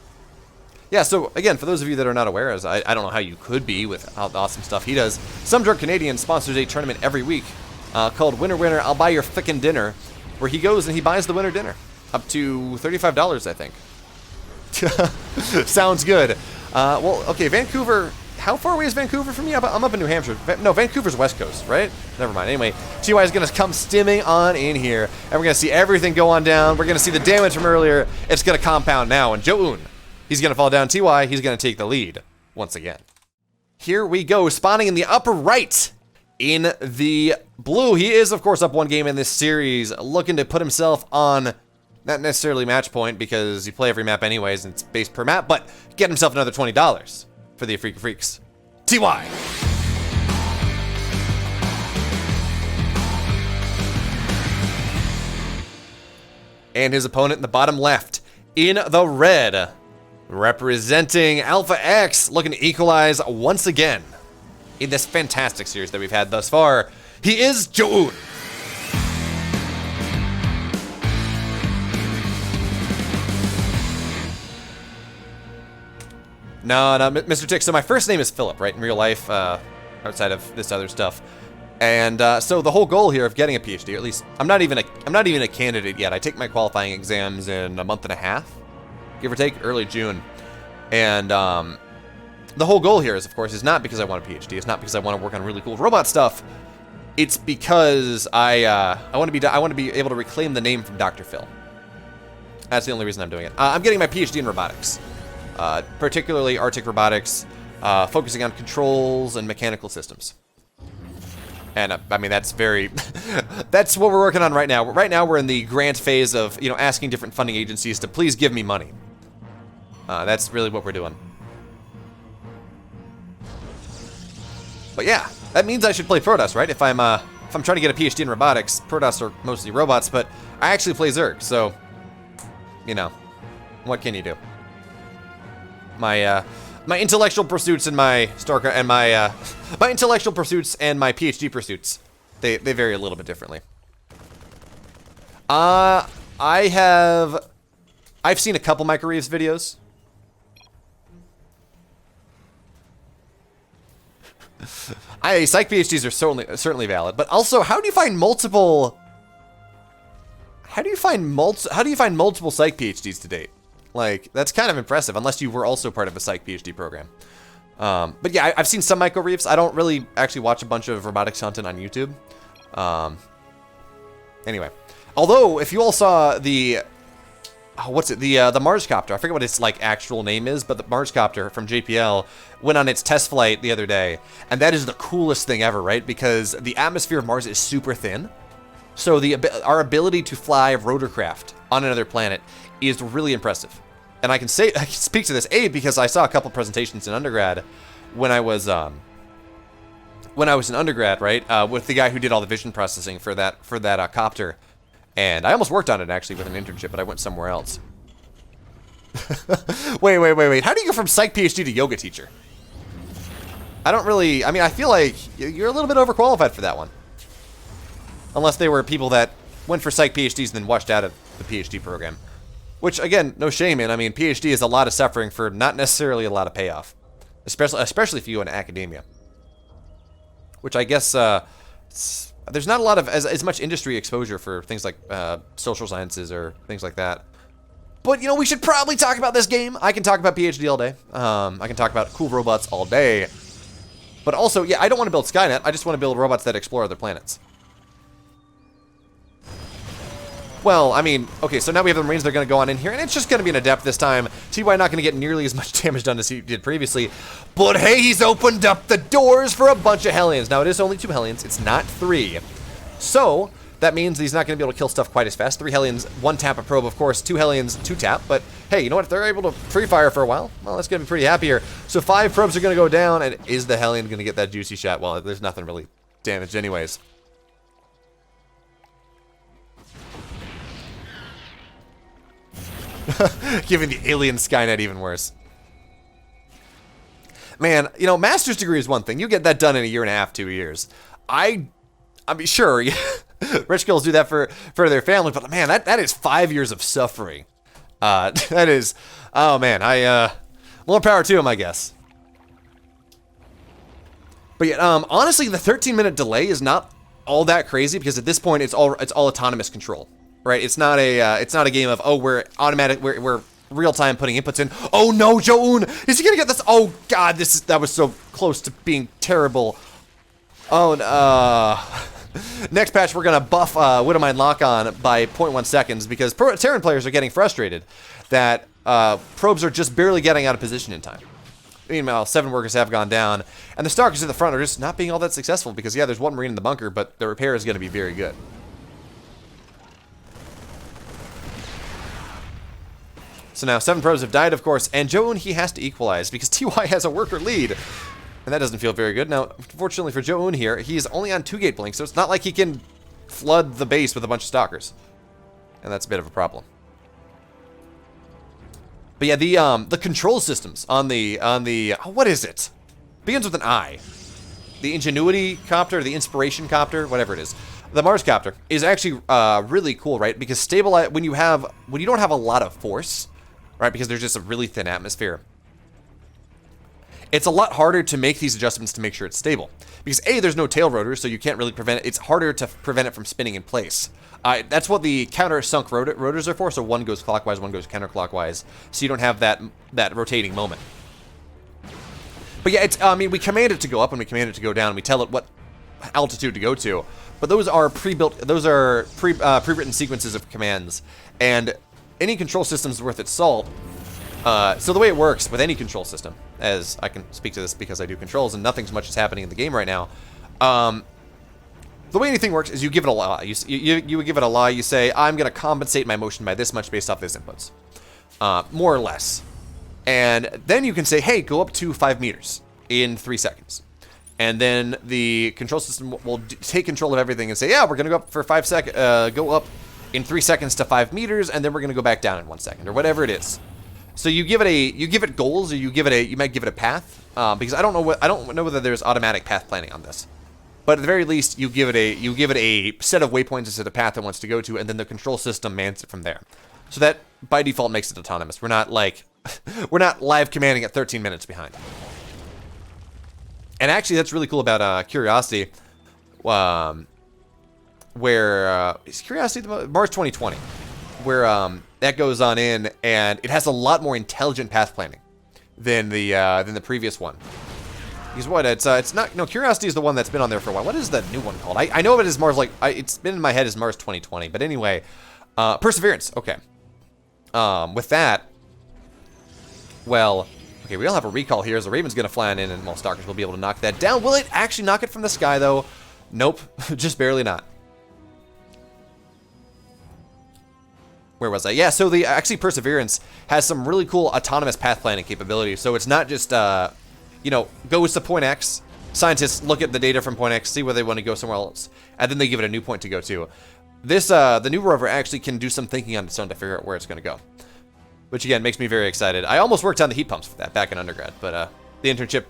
Yeah, so again, for those of you that are not aware, as I don't know how you could be with how awesome stuff he does, Some Drunk Canadian sponsors a tournament every week called Winner Winner, I'll Buy Your Frickin' Dinner, where he goes and he buys the winner dinner. Up to $35, I think. Sounds good. Well, okay, Vancouver, how far away is Vancouver from me? I'm up in New Hampshire. No, Vancouver's West Coast, right? Never mind. Anyway, TY is going to come stimming on in here, and we're going to see everything go on down. We're going to see the damage from earlier. It's going to compound now, and ZOUN, he's going to fall down. TY, he's going to take the lead once again. Here we go, spawning in the upper right in the blue. He is, of course, up 1 game in this series, looking to put himself on, not necessarily match point, because you play every map anyways, and it's based per map, but get himself another $20 for the Freak of Freaks. TY! And his opponent in the bottom left, in the red, representing Alpha X, looking to equalize once again in this fantastic series that we've had thus far. He is ZOUN. No, Mr. Tick. So my first name is Philip, right, in real life, outside of this other stuff. And so the whole goal here of getting a PhD, or at least I'm not even a candidate yet. I take my qualifying exams in a month and a half, give or take, early June. And the whole goal here is, of course, is not because I want a PhD. It's not because I want to work on really cool robot stuff. It's because I want to be able to reclaim the name from Dr. Phil. That's the only reason I'm doing it. I'm getting my PhD in robotics, particularly Arctic robotics, focusing on controls and mechanical systems. And I mean, that's very, that's what we're working on right now. Right now, we're in the grant phase of, you know, asking different funding agencies to please give me money. That's really what we're doing. But yeah, that means I should play Protoss, right? If I'm trying to get a PhD in robotics, Protoss are mostly robots, but I actually play Zerg, so, you know, what can you do? My intellectual pursuits and my StarCraft and my intellectual pursuits and my PhD pursuits, they vary a little bit differently. I've seen a couple Micro Reeves videos. Psych PhDs are certainly valid, but also, how do you find multiple psych PhDs to date? Like, that's kind of impressive, unless you were also part of a psych PhD program. But yeah, I've seen some Micro Reeves. I don't really actually watch a bunch of robotics content on YouTube. Anyway, although if you all saw the the Mars copter, I forget what its like actual name is, but the Mars copter from JPL went on its test flight the other day, and that is the coolest thing ever, right? Because the atmosphere of Mars is super thin, so our ability to fly rotorcraft on another planet is really impressive. And I can speak to this because I saw a couple presentations in undergrad when I was in undergrad, right, with the guy who did all the vision processing for that copter. And I almost worked on it, actually, with an internship, but I went somewhere else. Wait. How do you go from psych PhD to yoga teacher? I mean, I feel like you're a little bit overqualified for that one. Unless they were people that went for psych PhDs and then washed out of the PhD program. Which, again, no shame in. I mean, PhD is a lot of suffering for not necessarily a lot of payoff. Especially if you go into academia. Which I guess, there's not a lot of as much industry exposure for things like social sciences or things like that. But, you know, we should probably talk about this game. I can talk about PhD all day. I can talk about cool robots all day. But also, yeah, I don't want to build Skynet. I just want to build robots that explore other planets. Well, I mean, okay, so now we have the Marines. They're going to go on in here, and it's just going to be an Adept this time. TY not going to get nearly as much damage done as he did previously. But hey, he's opened up the doors for a bunch of Hellions. Now, it is only 2 Hellions. It's not 3. So, that means he's not going to be able to kill stuff quite as fast. 3 Hellions, 1 tap a probe, of course. 2 Hellions, 2 tap. But hey, you know what? If they're able to free fire for a while, well, that's going to be pretty happy here. So 5 probes are going to go down, and is the Hellion going to get that juicy shot? Well, there's nothing really damaged anyways. Giving the alien Skynet even worse. Man, you know, master's degree is one thing. You get that done in a year and a half, 2 years. I mean, sure, rich girls do that for their family, but man, that is 5 years of suffering. That is, oh man, more power to him, I guess. But yeah, honestly, the 13-minute delay is not all that crazy because at this point it's all autonomous control. Right, it's not a game of, oh, we're real-time putting inputs in. Oh no, ZOUN! Is he gonna get this? Oh god, that was so close to being terrible. Oh, next patch we're gonna buff Widowmine lock-on by 0.1 seconds because Terran players are getting frustrated that probes are just barely getting out of position in time. Meanwhile, 7 workers have gone down, and the Stalkers at the front are just not being all that successful because, yeah, there's 1 Marine in the bunker, but the repair is gonna be very good. So now 7 pros have died, of course, and ZOUN, he has to equalize because TY has a worker lead. And that doesn't feel very good. Now, fortunately for ZOUN here, he's only on 2 gate blink, so it's not like he can flood the base with a bunch of stalkers. And that's a bit of a problem. But yeah, the control systems on the oh, what is it? Begins with an I. The Ingenuity copter, the Inspiration copter, whatever it is. The Mars copter is actually really cool, right? Because when you don't have a lot of force, right? Because there's just a really thin atmosphere. It's a lot harder to make these adjustments to make sure it's stable. Because A, there's no tail rotors, so you can't really prevent it. It's harder to prevent it from spinning in place. That's what the counter-sunk rotors are for, so one goes clockwise, one goes counterclockwise, so you don't have that rotating moment. But yeah, I mean, we command it to go up and we command it to go down, and we tell it what altitude to go to. But those are pre-written sequences of commands, and any control system's worth its salt. So the way it works with any control system, as I can speak to this because I do controls and nothing's much is happening in the game right now. The way anything works is you give it a lie. You would give it a lie. You say, I'm going to compensate my motion by this much based off these inputs. More or less. And then you can say, hey, go up to 5 meters in 3 seconds. And then the control system will take control of everything and say, yeah, we're going to go up for 5 seconds, go up in 3 seconds to 5 meters, and then we're going to go back down in 1 second, or whatever it is. So you give it goals, or you might give it a path, because I don't know whether there's automatic path planning on this. But at the very least, you give it a set of waypoints instead of path it wants to go to, and then the control system mans it from there. So that by default makes it autonomous. We're not like we're not live commanding at 13 minutes behind. And actually, that's really cool about Curiosity. Where is Curiosity Mars 2020? Where that goes on in, and it has a lot more intelligent path planning than the previous one. Because what it's not. No, Curiosity is the one that's been on there for a while. What is the new one called? I know it is Mars. It's been in my head as Mars 2020. But anyway, Perseverance. Okay. With that, well, okay, we all have a recall here. As the Raven's gonna fly on in, and Stalkers will be able to knock that down. Will it actually knock it from the sky though? Nope, just barely not. Where was I? Yeah, so actually Perseverance has some really cool autonomous path planning capabilities. So it's not just goes to point X. Scientists look at the data from point X, see where they want to go somewhere else, and then they give it a new point to go to. This the new rover actually can do some thinking on its own to figure out where it's going to go, which again makes me very excited. I almost worked on the heat pumps for that back in undergrad, but the internship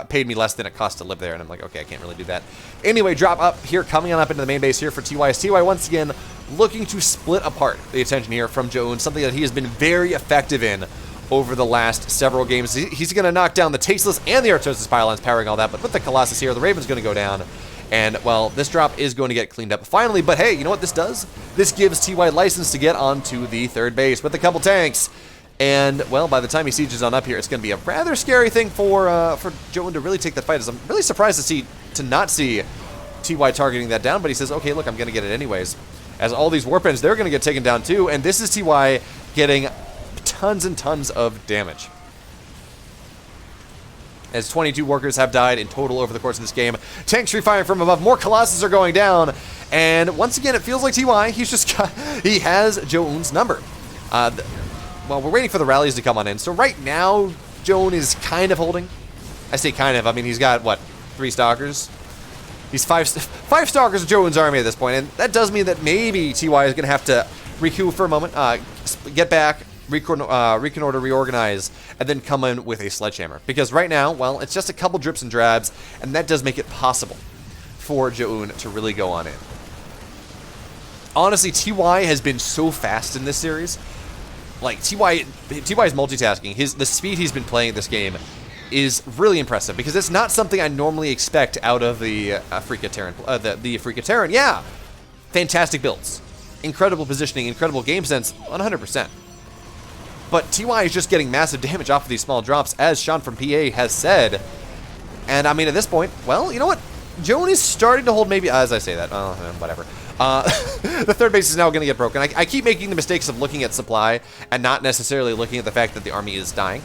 paid me less than it cost to live there, and I'm like, okay, I can't really do that. Anyway, drop up here, coming on up into the main base here for TY. TY once again looking to split apart the attention here from ZOUN, something that he has been very effective in over the last several games. He's going to knock down the Tasteless and the Artosis pylons, powering all that, but with the Colossus here, the Raven's going to go down, and, well, this drop is going to get cleaned up finally, but hey, you know what this does? This gives TY license to get onto the third base with a couple tanks, and, well, by the time he sieges on up here, it's going to be a rather scary thing for ZOUN to really take that fight, as I'm really surprised to not see TY targeting that down, but he says, okay, look, I'm going to get it anyways. As all these warp ends, they're going to get taken down too, and this is TY getting tons and tons of damage. As 22 workers have died in total over the course of this game. Tanks firing from above, more Colossus are going down, and once again, it feels like TY, he has ZOUN's number. Well, we're waiting for the rallies to come on in, so right now, ZOUN is kind of holding. I say kind of, I mean, he's got, what, 3 Stalkers? He's five Stalkers of ZOUN's army at this point, and that does mean that maybe TY is going to have to recoup for a moment, get back, reconnoiter, reorganize, and then come in with a sledgehammer. Because right now, well, it's just a couple drips and drabs, and that does make it possible for ZOUN to really go on in. Honestly, TY has been so fast in this series. Like, TY's multitasking, the speed he's been playing this game is really impressive, because it's not something I normally expect out of the Afrika Terran. The Afrika Terran, yeah! Fantastic builds. Incredible positioning, incredible game sense, 100%. But TY is just getting massive damage off of these small drops, as Sean from PA has said. And, I mean, at this point, well, you know what? ZOUN is starting to hold maybe, as I say that, whatever. The third base is now going to get broken. I keep making the mistakes of looking at supply and not necessarily looking at the fact that the army is dying.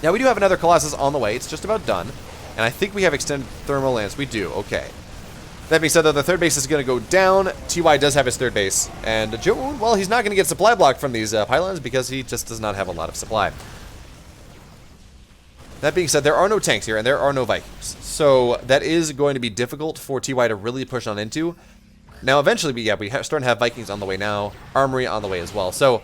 Now, we do have another Colossus on the way. It's just about done. And I think we have extended thermal lance. We do. Okay. That being said, though, the third base is going to go down. TY does have his third base. And ZOUN, well, he's not going to get supply blocked from these pylons because he just does not have a lot of supply. That being said, there are no tanks here, and there are no Vikings. So that is going to be difficult for TY to really push on into. Now, eventually, we starting to have Vikings on the way now. Armory on the way as well. So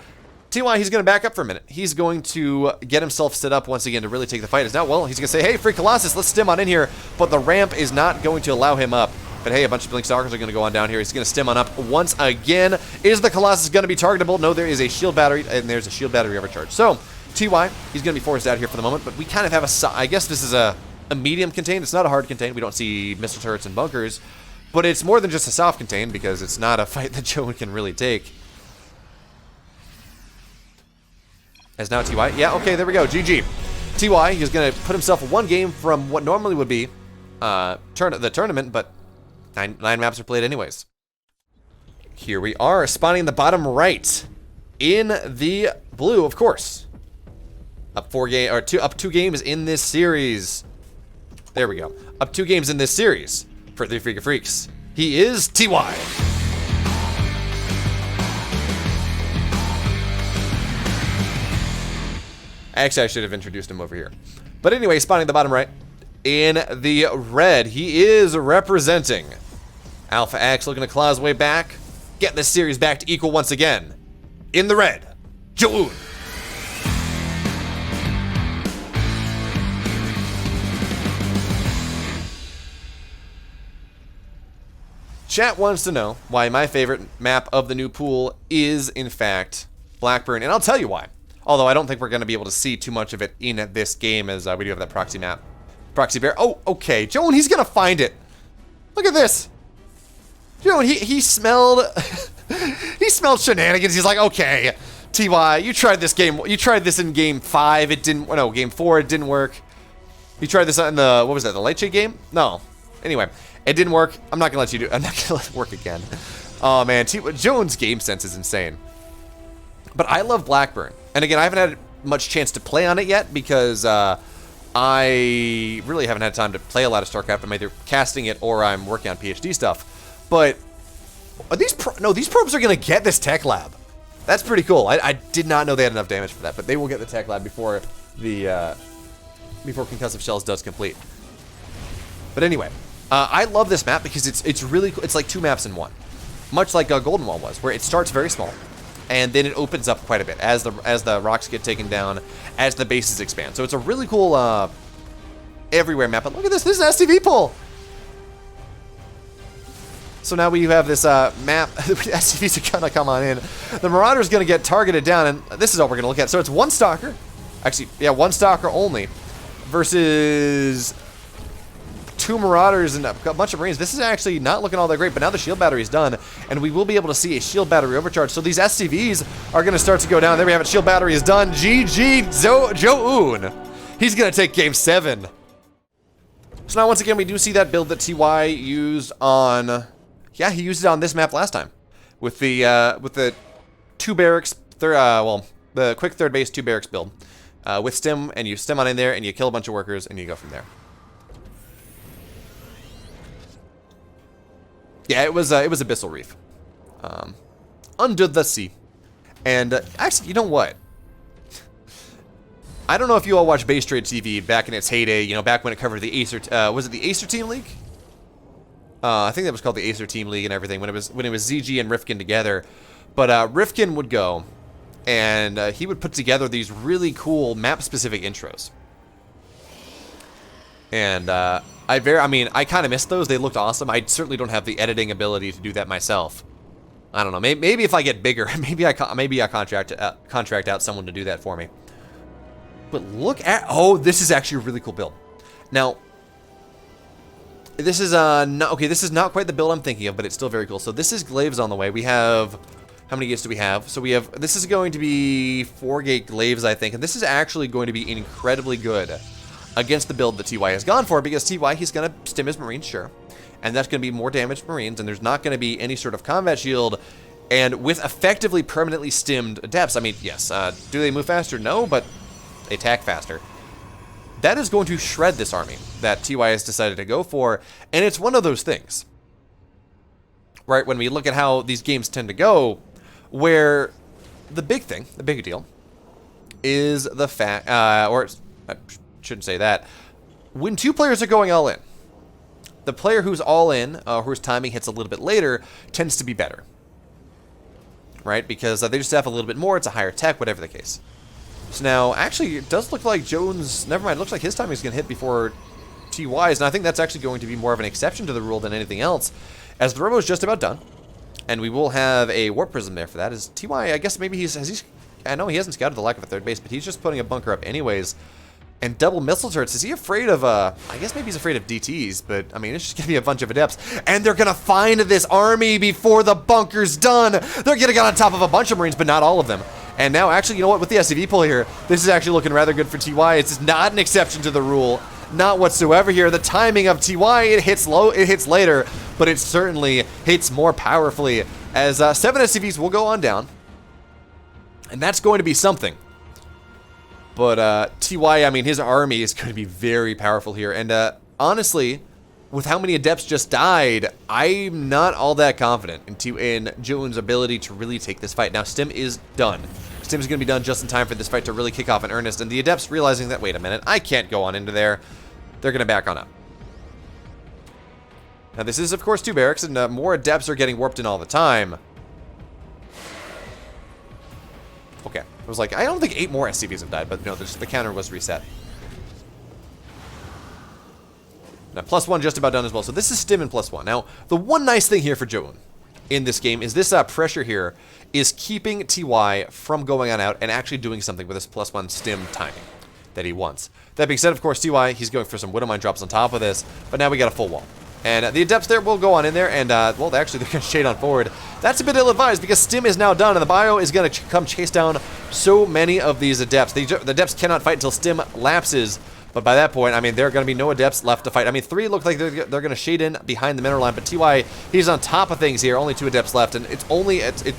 TY, he's going to back up for a minute. He's going to get himself set up once again to really take the fight. As now, well, he's going to say, hey, free Colossus, let's stim on in here. But the ramp is not going to allow him up. But hey, a bunch of Blink Stalkers are going to go on down here. He's going to stim on up once again. Is the Colossus going to be targetable? No, there is a shield battery, and there's a shield battery overcharge. So, TY, he's going to be forced out here for the moment, but we kind of have I guess this is a medium contain. It's not a hard contain. We don't see missile turrets and bunkers, but it's more than just a soft contain because it's not a fight that ZOUN can really take. As now TY, yeah, okay, there we go, GG. TY, he's going to put himself one game from what normally would be the tournament, but nine maps are played anyways. Here we are, spawning in the bottom right. in the blue, of course. Up 2 games in this series. There we go. Up 2 games in this series for the Freak of Freaks. He is TY. Actually, I should have introduced him over here. But anyway, spawning at the bottom right. In the red, he is representing Alpha X, looking to claw his way back. Get this series back to equal once again. In the red, ZOUN. Chat wants to know why my favorite map of the new pool is, in fact, Blackburn. And I'll tell you why. Although I don't think we're going to be able to see too much of it in this game, as we do have that proxy map. Proxy bear. Oh, okay. ZOUN, he's going to find it. Look at this. ZOUN, he smelled... he smelled shenanigans. He's like, okay, TY, you tried this game. You tried this in game 5. It didn't... No, game 4, it didn't work. You tried this in the... What was that, the Leche game? No. Anyway, it didn't work. I'm not going to let you do... I'm not going to let it work again. Oh, man. ZOUN's game sense is insane. But I love Blackburn. And again, I haven't had much chance to play on it yet because I really haven't had time to play a lot of StarCraft. I'm either casting it or I'm working on PhD stuff. But are these these probes are going to get this tech lab. That's pretty cool. I did not know they had enough damage for that, but they will get the tech lab before the before Concussive Shells does complete. But anyway, I love this map because it's really cool. It's like 2 maps in one, much like Golden Wall was, where it starts very small. And then it opens up quite a bit as the rocks get taken down, as the bases expand. So it's a really cool everywhere map. But look at this. This is an STV pull. So now we have this map. The STVs are gonna come on in. The Marauder is gonna get targeted down, and this is all we're gonna look at. So it's 1 Stalker, actually, yeah, 1 Stalker only, versus 2 Marauders and a bunch of Marines. This is actually not looking all that great, but now the shield battery is done, and we will be able to see a shield battery overcharge. So these SCVs are going to start to go down. There we have it. Shield battery is done. GG ZOUN. He's going to take game 7. So now once again, we do see that build that TY used on... Yeah, he used it on this map last time. With the 2 barracks, the quick 3rd base 2 barracks build. With stim, and you stim on in there, and you kill a bunch of workers, and you go from there. Yeah, it was Abyssal Reef. Under the sea. And actually, you know what? I don't know if you all watched Base Trade TV back in its heyday, you know, back when it covered the Acer, was it the Acer Team League? I think that was called the Acer Team League and everything, when it was ZG and Rifkin together. But Rifkin would go, and he would put together these really cool map-specific intros. And I kind of missed those. They looked awesome. I certainly don't have the editing ability to do that myself. I don't know. Maybe if I get bigger, maybe I contract out someone to do that for me. But look at... Oh, this is actually a really cool build. Now, this is this is not quite the build I'm thinking of, but it's still very cool. So this is Glaives on the way. We have... How many gates do we have? So we have... This is going to be 4 gate Glaives, I think. And this is actually going to be incredibly good against the build that TY has gone for, because TY, he's going to stim his Marines, sure. And that's going to be more damaged Marines, and there's not going to be any sort of combat shield. And with effectively permanently stimmed adepts, I mean, yes, do they move faster? No, but they attack faster. That is going to shred this army that TY has decided to go for, and it's one of those things, right, when we look at how these games tend to go, where the big deal, is the fact, or I shouldn't say that, when 2 players are going all in, the player who's all in, whose timing hits a little bit later, tends to be better, right, because they just have a little bit more, it's a higher tech, whatever the case. So now, actually, it does look like Jones, never mind, it looks like his timing is going to hit before TY's, and I think that's actually going to be more of an exception to the rule than anything else, as the robo is just about done, and we will have a warp prism there for that. Is TY, I guess maybe I know he hasn't scouted the lack of a 3rd base, but he's just putting a bunker up anyways, and double missile turrets. Is he afraid of, I guess maybe he's afraid of DTs, but, I mean, it's just going to be a bunch of adepts, and they're going to find this army before the bunker's done. They're going to get on top of a bunch of Marines, but not all of them. And now, actually, you know what, with the SCV pull here, this is actually looking rather good for TY. It's not an exception to the rule, not whatsoever here. The timing of TY, it hits low, it hits later, but it certainly hits more powerfully, as 7 SCVs will go on down. And that's going to be something. But TY, I mean, his army is going to be very powerful here. And honestly, with how many adepts just died, I'm not all that confident in ZOUN's ability to really take this fight. Now, Stim is done. Stim is going to be done just in time for this fight to really kick off in earnest. And the adepts realizing that, wait a minute, I can't go on into there. They're going to back on up. Now, this is, of course, 2 barracks, and more adepts are getting warped in all the time. Okay. I was like, I don't think 8 more SCVs have died, but no, the counter was reset. Now, +1 just about done as well. So this is Stim and +1. Now, the one nice thing here for ZOUN in this game is this pressure here is keeping TY from going on out and actually doing something with this +1 Stim timing that he wants. That being said, of course, TY, he's going for some Widowmine drops on top of this, but now we got a full wall. And the adepts there will go on in there, and, well, actually, they're going to shade on forward. That's a bit ill-advised, because Stim is now done, and the bio is going to come chase down so many of these adepts. The adepts cannot fight until Stim lapses, but by that point, I mean, there are going to be no adepts left to fight. I mean, 3 look like they're going to shade in behind the mineral line, but TY, he's on top of things here. Only 2 adepts left, and it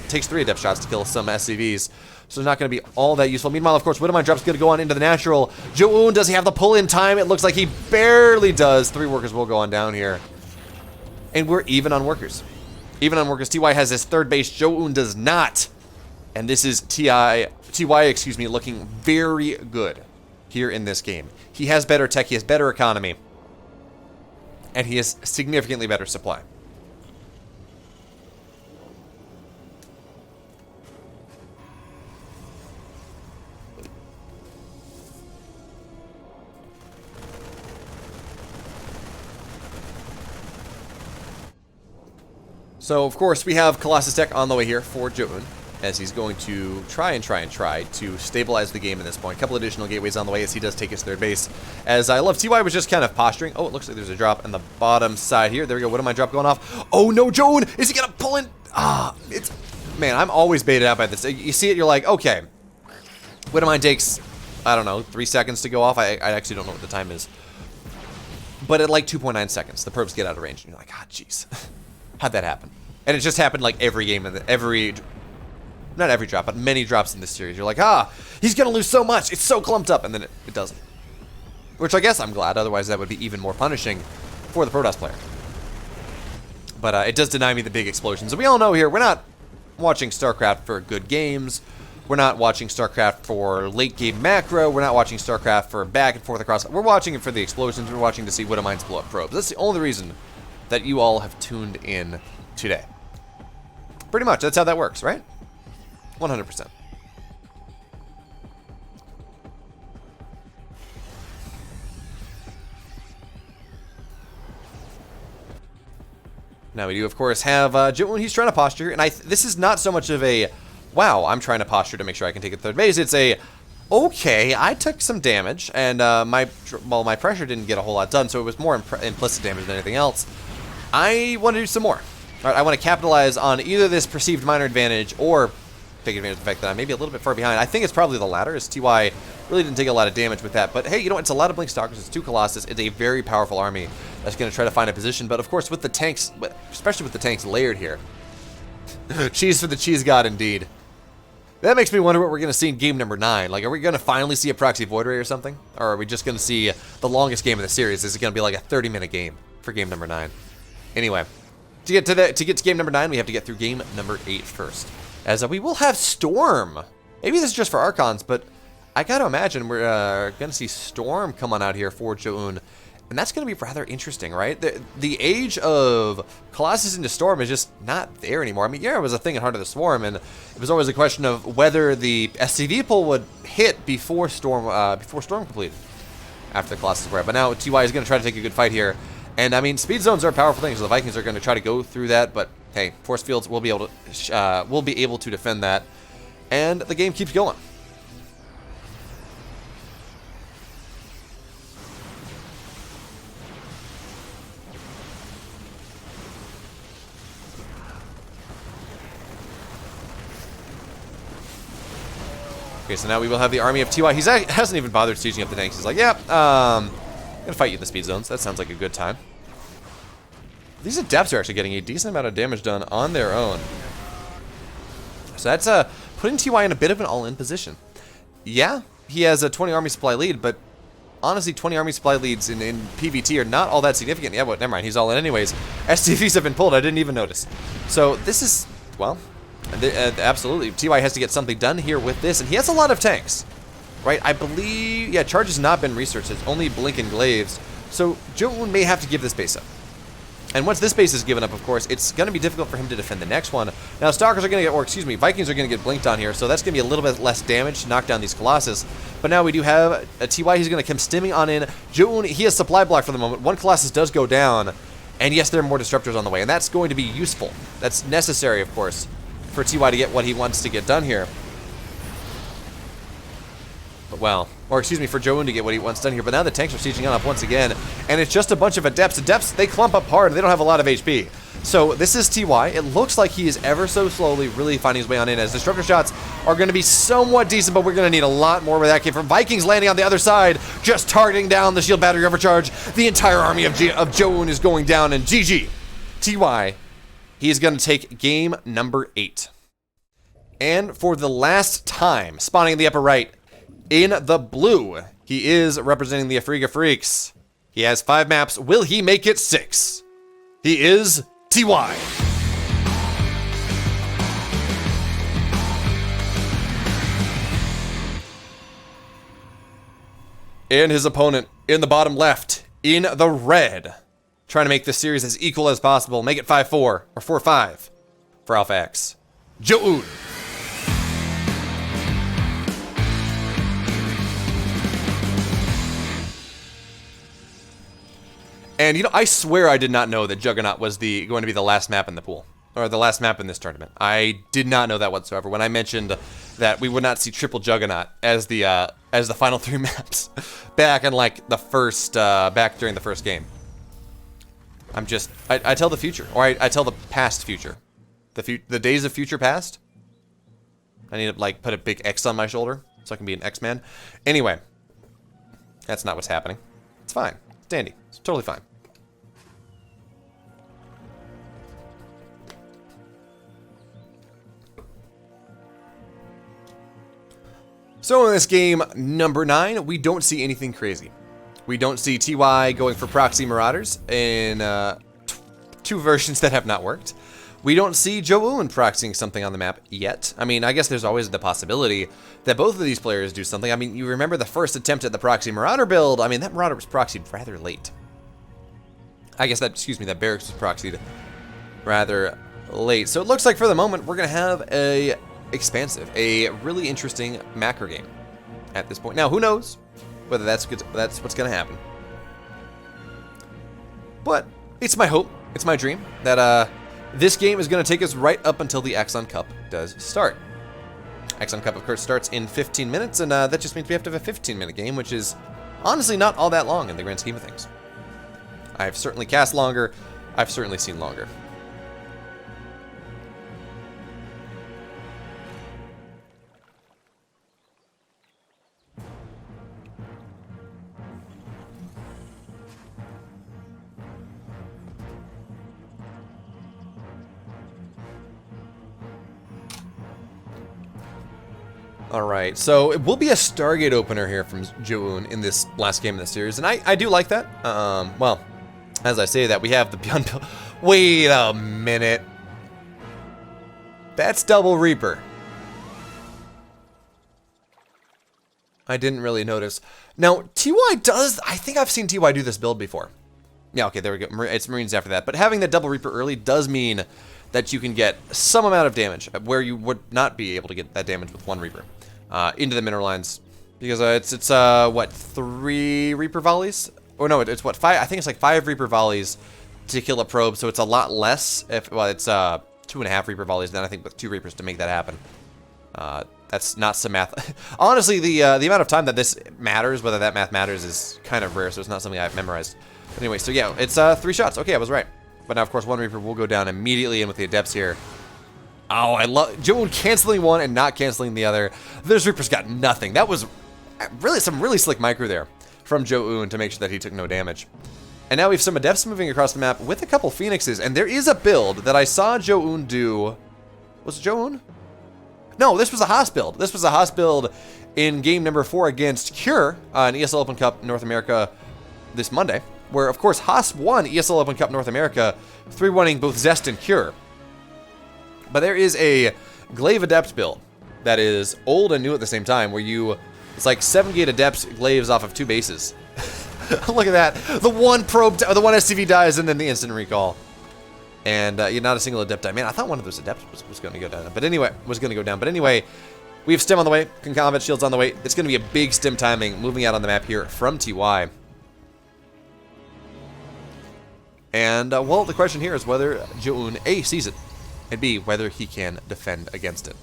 takes 3 adept shots to kill some SCVs. So it's not going to be all that useful. Meanwhile, of course, Widowmine drop's going to go on into the natural. ZOUN, does he have the pull-in time? It looks like he barely does. 3 workers will go on down here. And we're even on workers. Even on workers. TY has his 3rd base. ZOUN does not. And this is TY, excuse me, looking very good here in this game. He has better tech. He has better economy. And he has significantly better supply. So, of course, we have Colossus Tech on the way here for ZOUN, as he's going to try to stabilize the game at this point. A couple additional gateways on the way as he does take his 3rd base. As I love, TY was just kind of posturing. Oh, it looks like there's a drop on the bottom side here. There we go. Widowmine drop going off. Oh, no, ZOUN! Is he going to pull in? It's... Man, I'm always baited out by this. You see it, you're like, okay. Widowmine takes, I don't know, 3 seconds to go off. I actually don't know what the time is. But at like 2.9 seconds, the probes get out of range. And you're like, jeez. How'd that happen? And it just happened like every game, not every drop, but many drops in this series. You're like, he's gonna lose so much. It's so clumped up, and then it doesn't. Which I guess I'm glad, otherwise that would be even more punishing for the Protoss player. But it does deny me the big explosions. And we all know here, we're not watching StarCraft for good games. We're not watching StarCraft for late game macro. We're not watching StarCraft for back and forth across. We're watching it for the explosions. We're watching to see Widowmines blow up probes. That's the only reason that you all have tuned in today. Pretty much, that's how that works, right? 100%. Now we do, of course, have ZOUN. He's trying to posture, and this is not so much of a, wow, I'm trying to posture to make sure I can take a 3rd base. It's a, okay, I took some damage, and my pressure didn't get a whole lot done, so it was more implicit damage than anything else. I want to do some more. All right, I want to capitalize on either this perceived minor advantage or take advantage of the fact that I'm maybe a little bit far behind. I think it's probably the latter, as TY really didn't take a lot of damage with that. But hey, you know, it's a lot of Blink Stalkers, it's 2 Colossus, it's a very powerful army that's going to try to find a position. But of course, with the tanks, especially with the tanks layered here, cheese for the cheese god indeed. That makes me wonder what we're going to see in game number 9. Like, are we going to finally see a Proxy Void Ray or something? Or are we just going to see the longest game of the series? Is it going to be like a 30-minute game for game number 9? Anyway, to get to game number 9, we have to get through game number 8 first. As we will have Storm. Maybe this is just for Archons, but I got to imagine we're going to see Storm come on out here for ZOUN. And that's going to be rather interesting, right? The age of Colossus into Storm is just not there anymore. I mean, yeah, it was a thing in Heart of the Swarm, and it was always a question of whether the SCV pull would hit before Storm completed, after the Colossus were. But now TY is going to try to take a good fight here. And I mean, speed zones are powerful things, so the Vikings are going to try to go through that. But hey, force fields will be able to defend that, and the game keeps going. Okay, so now we will have the army of TY. He hasn't even bothered sieging up the tanks. He's like, yeah, I'm gonna fight you in the speed zones. That sounds like a good time. These adepts are actually getting a decent amount of damage done on their own. So that's putting putting TY in a bit of an all-in position. Yeah, he has a 20 army supply lead, but honestly, 20 army supply leads in PvT are not all that significant. Yeah, but never mind, he's all in anyways. SCVs have been pulled, I didn't even notice. So this is, well, absolutely. TY has to get something done here with this, and he has a lot of tanks, right? I believe, yeah, charge has not been researched. It's only Blink and Glaives. So ZOUN may have to give this base up. And once this base is given up, of course, it's going to be difficult for him to defend the next one. Now, Stalkers are going to get, or excuse me, Vikings are going to get blinked on here, so that's going to be a little bit less damage to knock down these Colossus. But now we do have a TY who's going to come stimming on in. ZOUN, he has supply block for the moment. One Colossus does go down, and yes, there are more Disruptors on the way, and that's going to be useful. That's necessary, of course, for TY to get what he wants to get done here. But well, or excuse me, for ZOUN to get what he wants done here. But now the tanks are sieging on up once again, and it's just a bunch of Adepts. Adepts, they clump up hard, and they don't have a lot of HP. So this is TY. It looks like he is ever so slowly really finding his way on in, as Disruptor shots are going to be somewhat decent, but we're going to need a lot more where that came from. Vikings landing on the other side, just targeting down the shield battery overcharge. The entire army of ZOUN is going down, and GG. TY, he is going to take game number 8. And for the last time, spawning in the upper right, in the blue, he is representing the Afriga Freaks. He has 5 maps. Will he make it 6? He is TY. And his opponent in the bottom left, in the red, trying to make this series as equal as possible. Make it 5-4 or 4-5 for Alpha X. ZOUN. And, you know, I swear I did not know that Juggernaut was going to be the last map in the pool. Or the last map in this tournament. I did not know that whatsoever when I mentioned that we would not see triple Juggernaut as the final 3 maps back in, like, the first, back during the first game. I'm just, I tell the future. Or I tell the past future. The days of future past. I need to, like, put a big X on my shoulder so I can be an X-Man. Anyway. That's not what's happening. It's fine. It's dandy. It's totally fine. So in this game, number 9, we don't see anything crazy. We don't see TY going for Proxy Marauders in 2 versions that have not worked. We don't see ZOUN proxying something on the map yet. I mean, I guess there's always the possibility that both of these players do something. I mean, you remember the first attempt at the Proxy Marauder build. I mean, that Marauder was proxied rather late. I guess that, excuse me, that Barracks was proxied rather late. So it looks like for the moment, we're going to have a really interesting macro game at this point. Now, who knows whether that's what's going to happen. But it's my hope, it's my dream that this game is going to take us right up until the Axon Cup does start. Axon Cup, of course, starts in 15 minutes, and that just means we have to have a 15-minute game, which is honestly not all that long in the grand scheme of things. I've certainly cast longer. I've certainly seen longer. Alright, so it will be a Stargate opener here from ZOUN in this last game of the series, and I do like that. Well, as I say that, we have the Beyond Build. Wait a minute. That's Double Reaper. I didn't really notice. Now, TY does, I think I've seen TY do this build before. Yeah, okay, there we go. It's Marines after that. But having the Double Reaper early does mean that you can get some amount of damage where you would not be able to get that damage with 1 Reaper into the mineral lines, because it's what, 3 Reaper volleys? Or no, it's what, 5? I think it's like 5 Reaper volleys to kill a probe, so it's a lot less. Well, it's 2.5 Reaper volleys. Then I think with 2 Reapers to make that happen. That's not some math. Honestly, the amount of time that this matters, whether that math matters, is kind of rare, so it's not something I've memorized. But anyway, so yeah, it's 3 shots. Okay, I was right. But now, of course, 1 Reaper will go down immediately, and with the Adepts here. Oh, I love ZOUN canceling one and not canceling the other. This Reaper's got nothing. That was really some really slick micro there from ZOUN to make sure that he took no damage. And now we have some Adepts moving across the map with a couple Phoenixes, and there is a build that I saw ZOUN do. Was it ZOUN? No, this was a Haas build. This was a Haas build in game number 4 against Cure in ESL Open Cup North America this Monday, where, of course, Haas won ESL Open Cup North America, 3-1ing both Zest and Cure. But there is a Glaive Adept build that is old and new at the same time, where it's like 7-gate Adepts Glaives off of 2 bases. Look at that. The one probe, the one SCV dies, and then the instant recall. And you're not a single Adept die. Man, I thought one of those Adepts was going to go down. But anyway, we have Stem on the way. Combat Shields on the way. It's going to be a big Stem timing moving out on the map here from TY. And, well, the question here is whether ZOUN, A, sees it, and B, whether he can defend against it.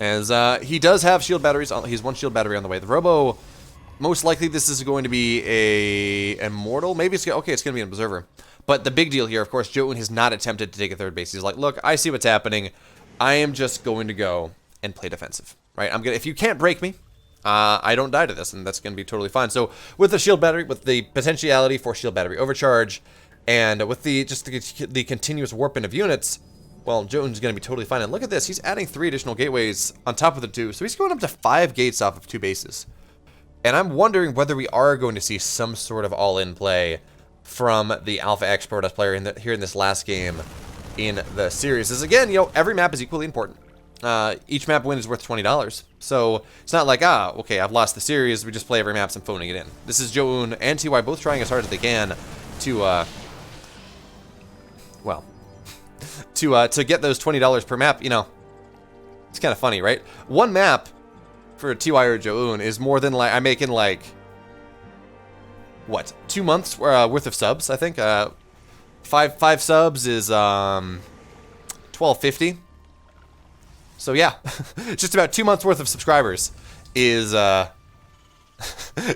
As he does have shield batteries. He's 1 shield battery on the way. The Robo, most likely this is going to be a Immortal. Maybe it's okay, it's going to be an Observer. But the big deal here, of course, ZOUN has not attempted to take a 3rd base. He's like, look, I see what's happening. I am just going to go and play defensive, right? If you can't break me, I don't die to this, and that's going to be totally fine. So with the shield battery, with the potentiality for shield battery overcharge, and with the continuous warping of units, well, ZOUN's going to be totally fine. And look at this, he's adding 3 additional gateways on top of the 2, so he's going up to 5 gates off of 2 bases. And I'm wondering whether we are going to see some sort of all-in play from the Alpha X Protoss player here in this last game in the series. As again, every map is equally important. Each map win is worth $20. So it's not like, okay, I've lost the series, we just play every map, so I'm phoning it in. This is ZOUN and TY both trying as hard as they can to, to get those $20 per map. It's kind of funny, right? One map for TY or ZOUN is more than, I'm making, what, 2 months worth of subs, I think. Five subs is $12.50. So yeah, just about 2 months worth of subscribers is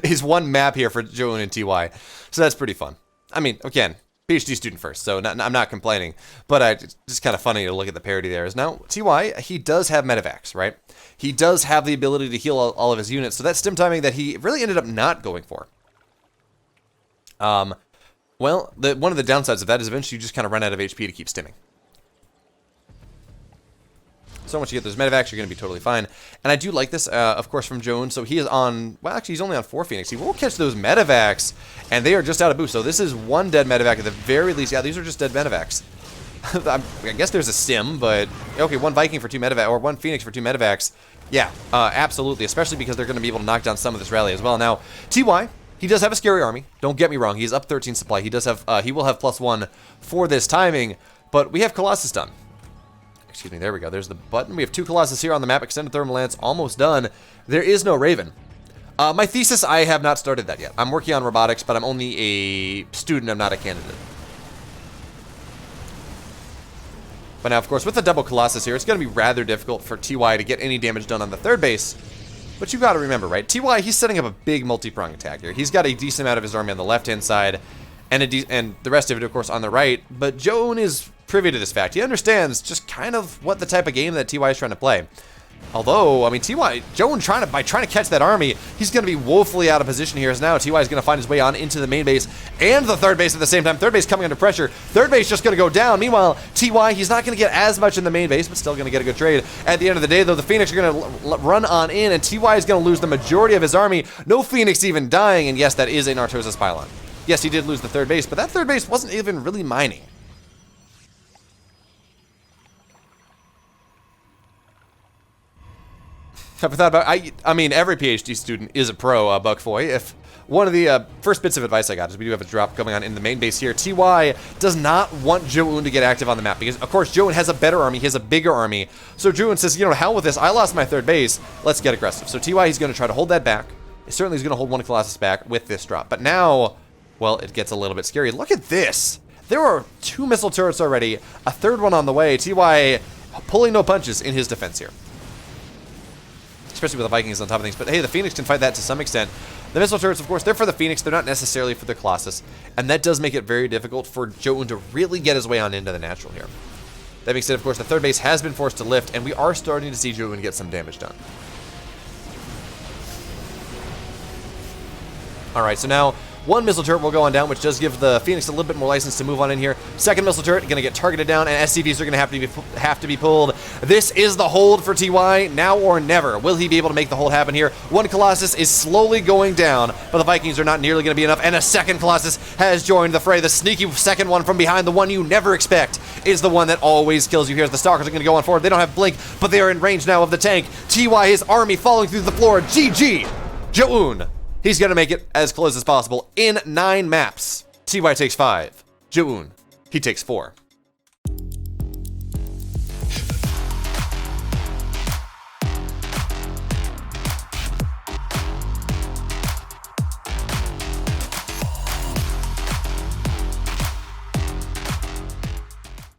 is one map here for ZOUN and TY. So that's pretty fun. I mean, again, PhD student first, so I'm not complaining, but it's just kind of funny to look at the parity there. Is now TY, he does have Medivacs, right? He does have the ability to heal all of his units, so that's stim timing that he really ended up not going for. Well, one of the downsides of that is eventually you just kind of run out of HP to keep stimming. So once you get those Medivacs, you're going to be totally fine. And I do like this, of course, from ZOUN. So he is on, well, actually, he's only on 4 Phoenix. He will catch those Medivacs, and they are just out of boost. So this is 1 dead Medivac at the very least. Yeah, these are just dead Medivacs. I guess there's a Stim, but okay, 1 Viking for 2 Medivacs, or 1 Phoenix for 2 Medivacs. Yeah, absolutely, especially because they're going to be able to knock down some of this rally as well. Now, TY, he does have a scary army. Don't get me wrong. He's up 13 supply. He does have, he will have +1 for this timing, but we have Colossus done. Excuse me, there we go. There's the button. We have 2 Colossus here on the map. Extended Thermal Lance almost done. There is no Raven. My thesis, I have not started that yet. I'm working on robotics, but I'm only a student. I'm not a candidate. But now, of course, with the double Colossus here, it's going to be rather difficult for TY to get any damage done on the 3rd base. But you got to remember, right? TY, he's setting up a big multi-prong attack here. He's got a decent amount of his army on the left-hand side, and the rest of it, of course, on the right. But ZOUN is privy to this fact. He understands just kind of what the type of game that TY is trying to play. Although, I mean, ZOUN by trying to catch that army, he's going to be woefully out of position here. As now TY is going to find his way on into the main base and the 3rd base at the same time. 3rd base coming under pressure. 3rd base just going to go down. Meanwhile, TY, he's not going to get as much in the main base, but still going to get a good trade. At the end of the day, though, the Phoenix are going to run on in, and TY is going to lose the majority of his army. No Phoenix even dying, and yes, that is a Nartosis pylon. Yes, he did lose the 3rd base, but that 3rd base wasn't even really mining. Have I thought about, I mean, every PhD student is a pro, Buckfoy. If one of the first bits of advice I got is we do have a drop going on in the main base here. TY does not want ZOUN to get active on the map because, of course, ZOUN has a better army. He has a bigger army. So ZOUN says, hell with this. I lost my 3rd base. Let's get aggressive. So TY, he's going to try to hold that back. Certainly he's going to hold 1 Colossus back with this drop. But now, well, it gets a little bit scary. Look at this. There are 2 missile turrets already. A 3rd one on the way. TY pulling no punches in his defense here. Especially with the Vikings on top of things. But hey, the Phoenix can fight that to some extent. The missile turrets, of course, they're for the Phoenix. They're not necessarily for the Colossus. And that does make it very difficult for ZOUN to really get his way on into the natural here. That being said, of course, the 3rd base has been forced to lift, and we are starting to see ZOUN get some damage done. Alright, so now One missile turret will go on down, which does give the Phoenix a little bit more license to move on in here. Second missile turret going to get targeted down, and SCVs are going to have to be pulled. This is the hold for TY, now or never. Will he be able to make the hold happen here? One Colossus is slowly going down, but the Vikings are not nearly going to be enough, and a second Colossus has joined the fray. The sneaky second one from behind, the one you never expect, is the one that always kills you. Here's the Stalkers are going to go on forward. They don't have blink, but they are in range now of the tank. TY, his army falling through the floor. GG! ZOUN! He's going to make it as close as possible in 9 maps. TY takes 5. ZOUN, he takes 4.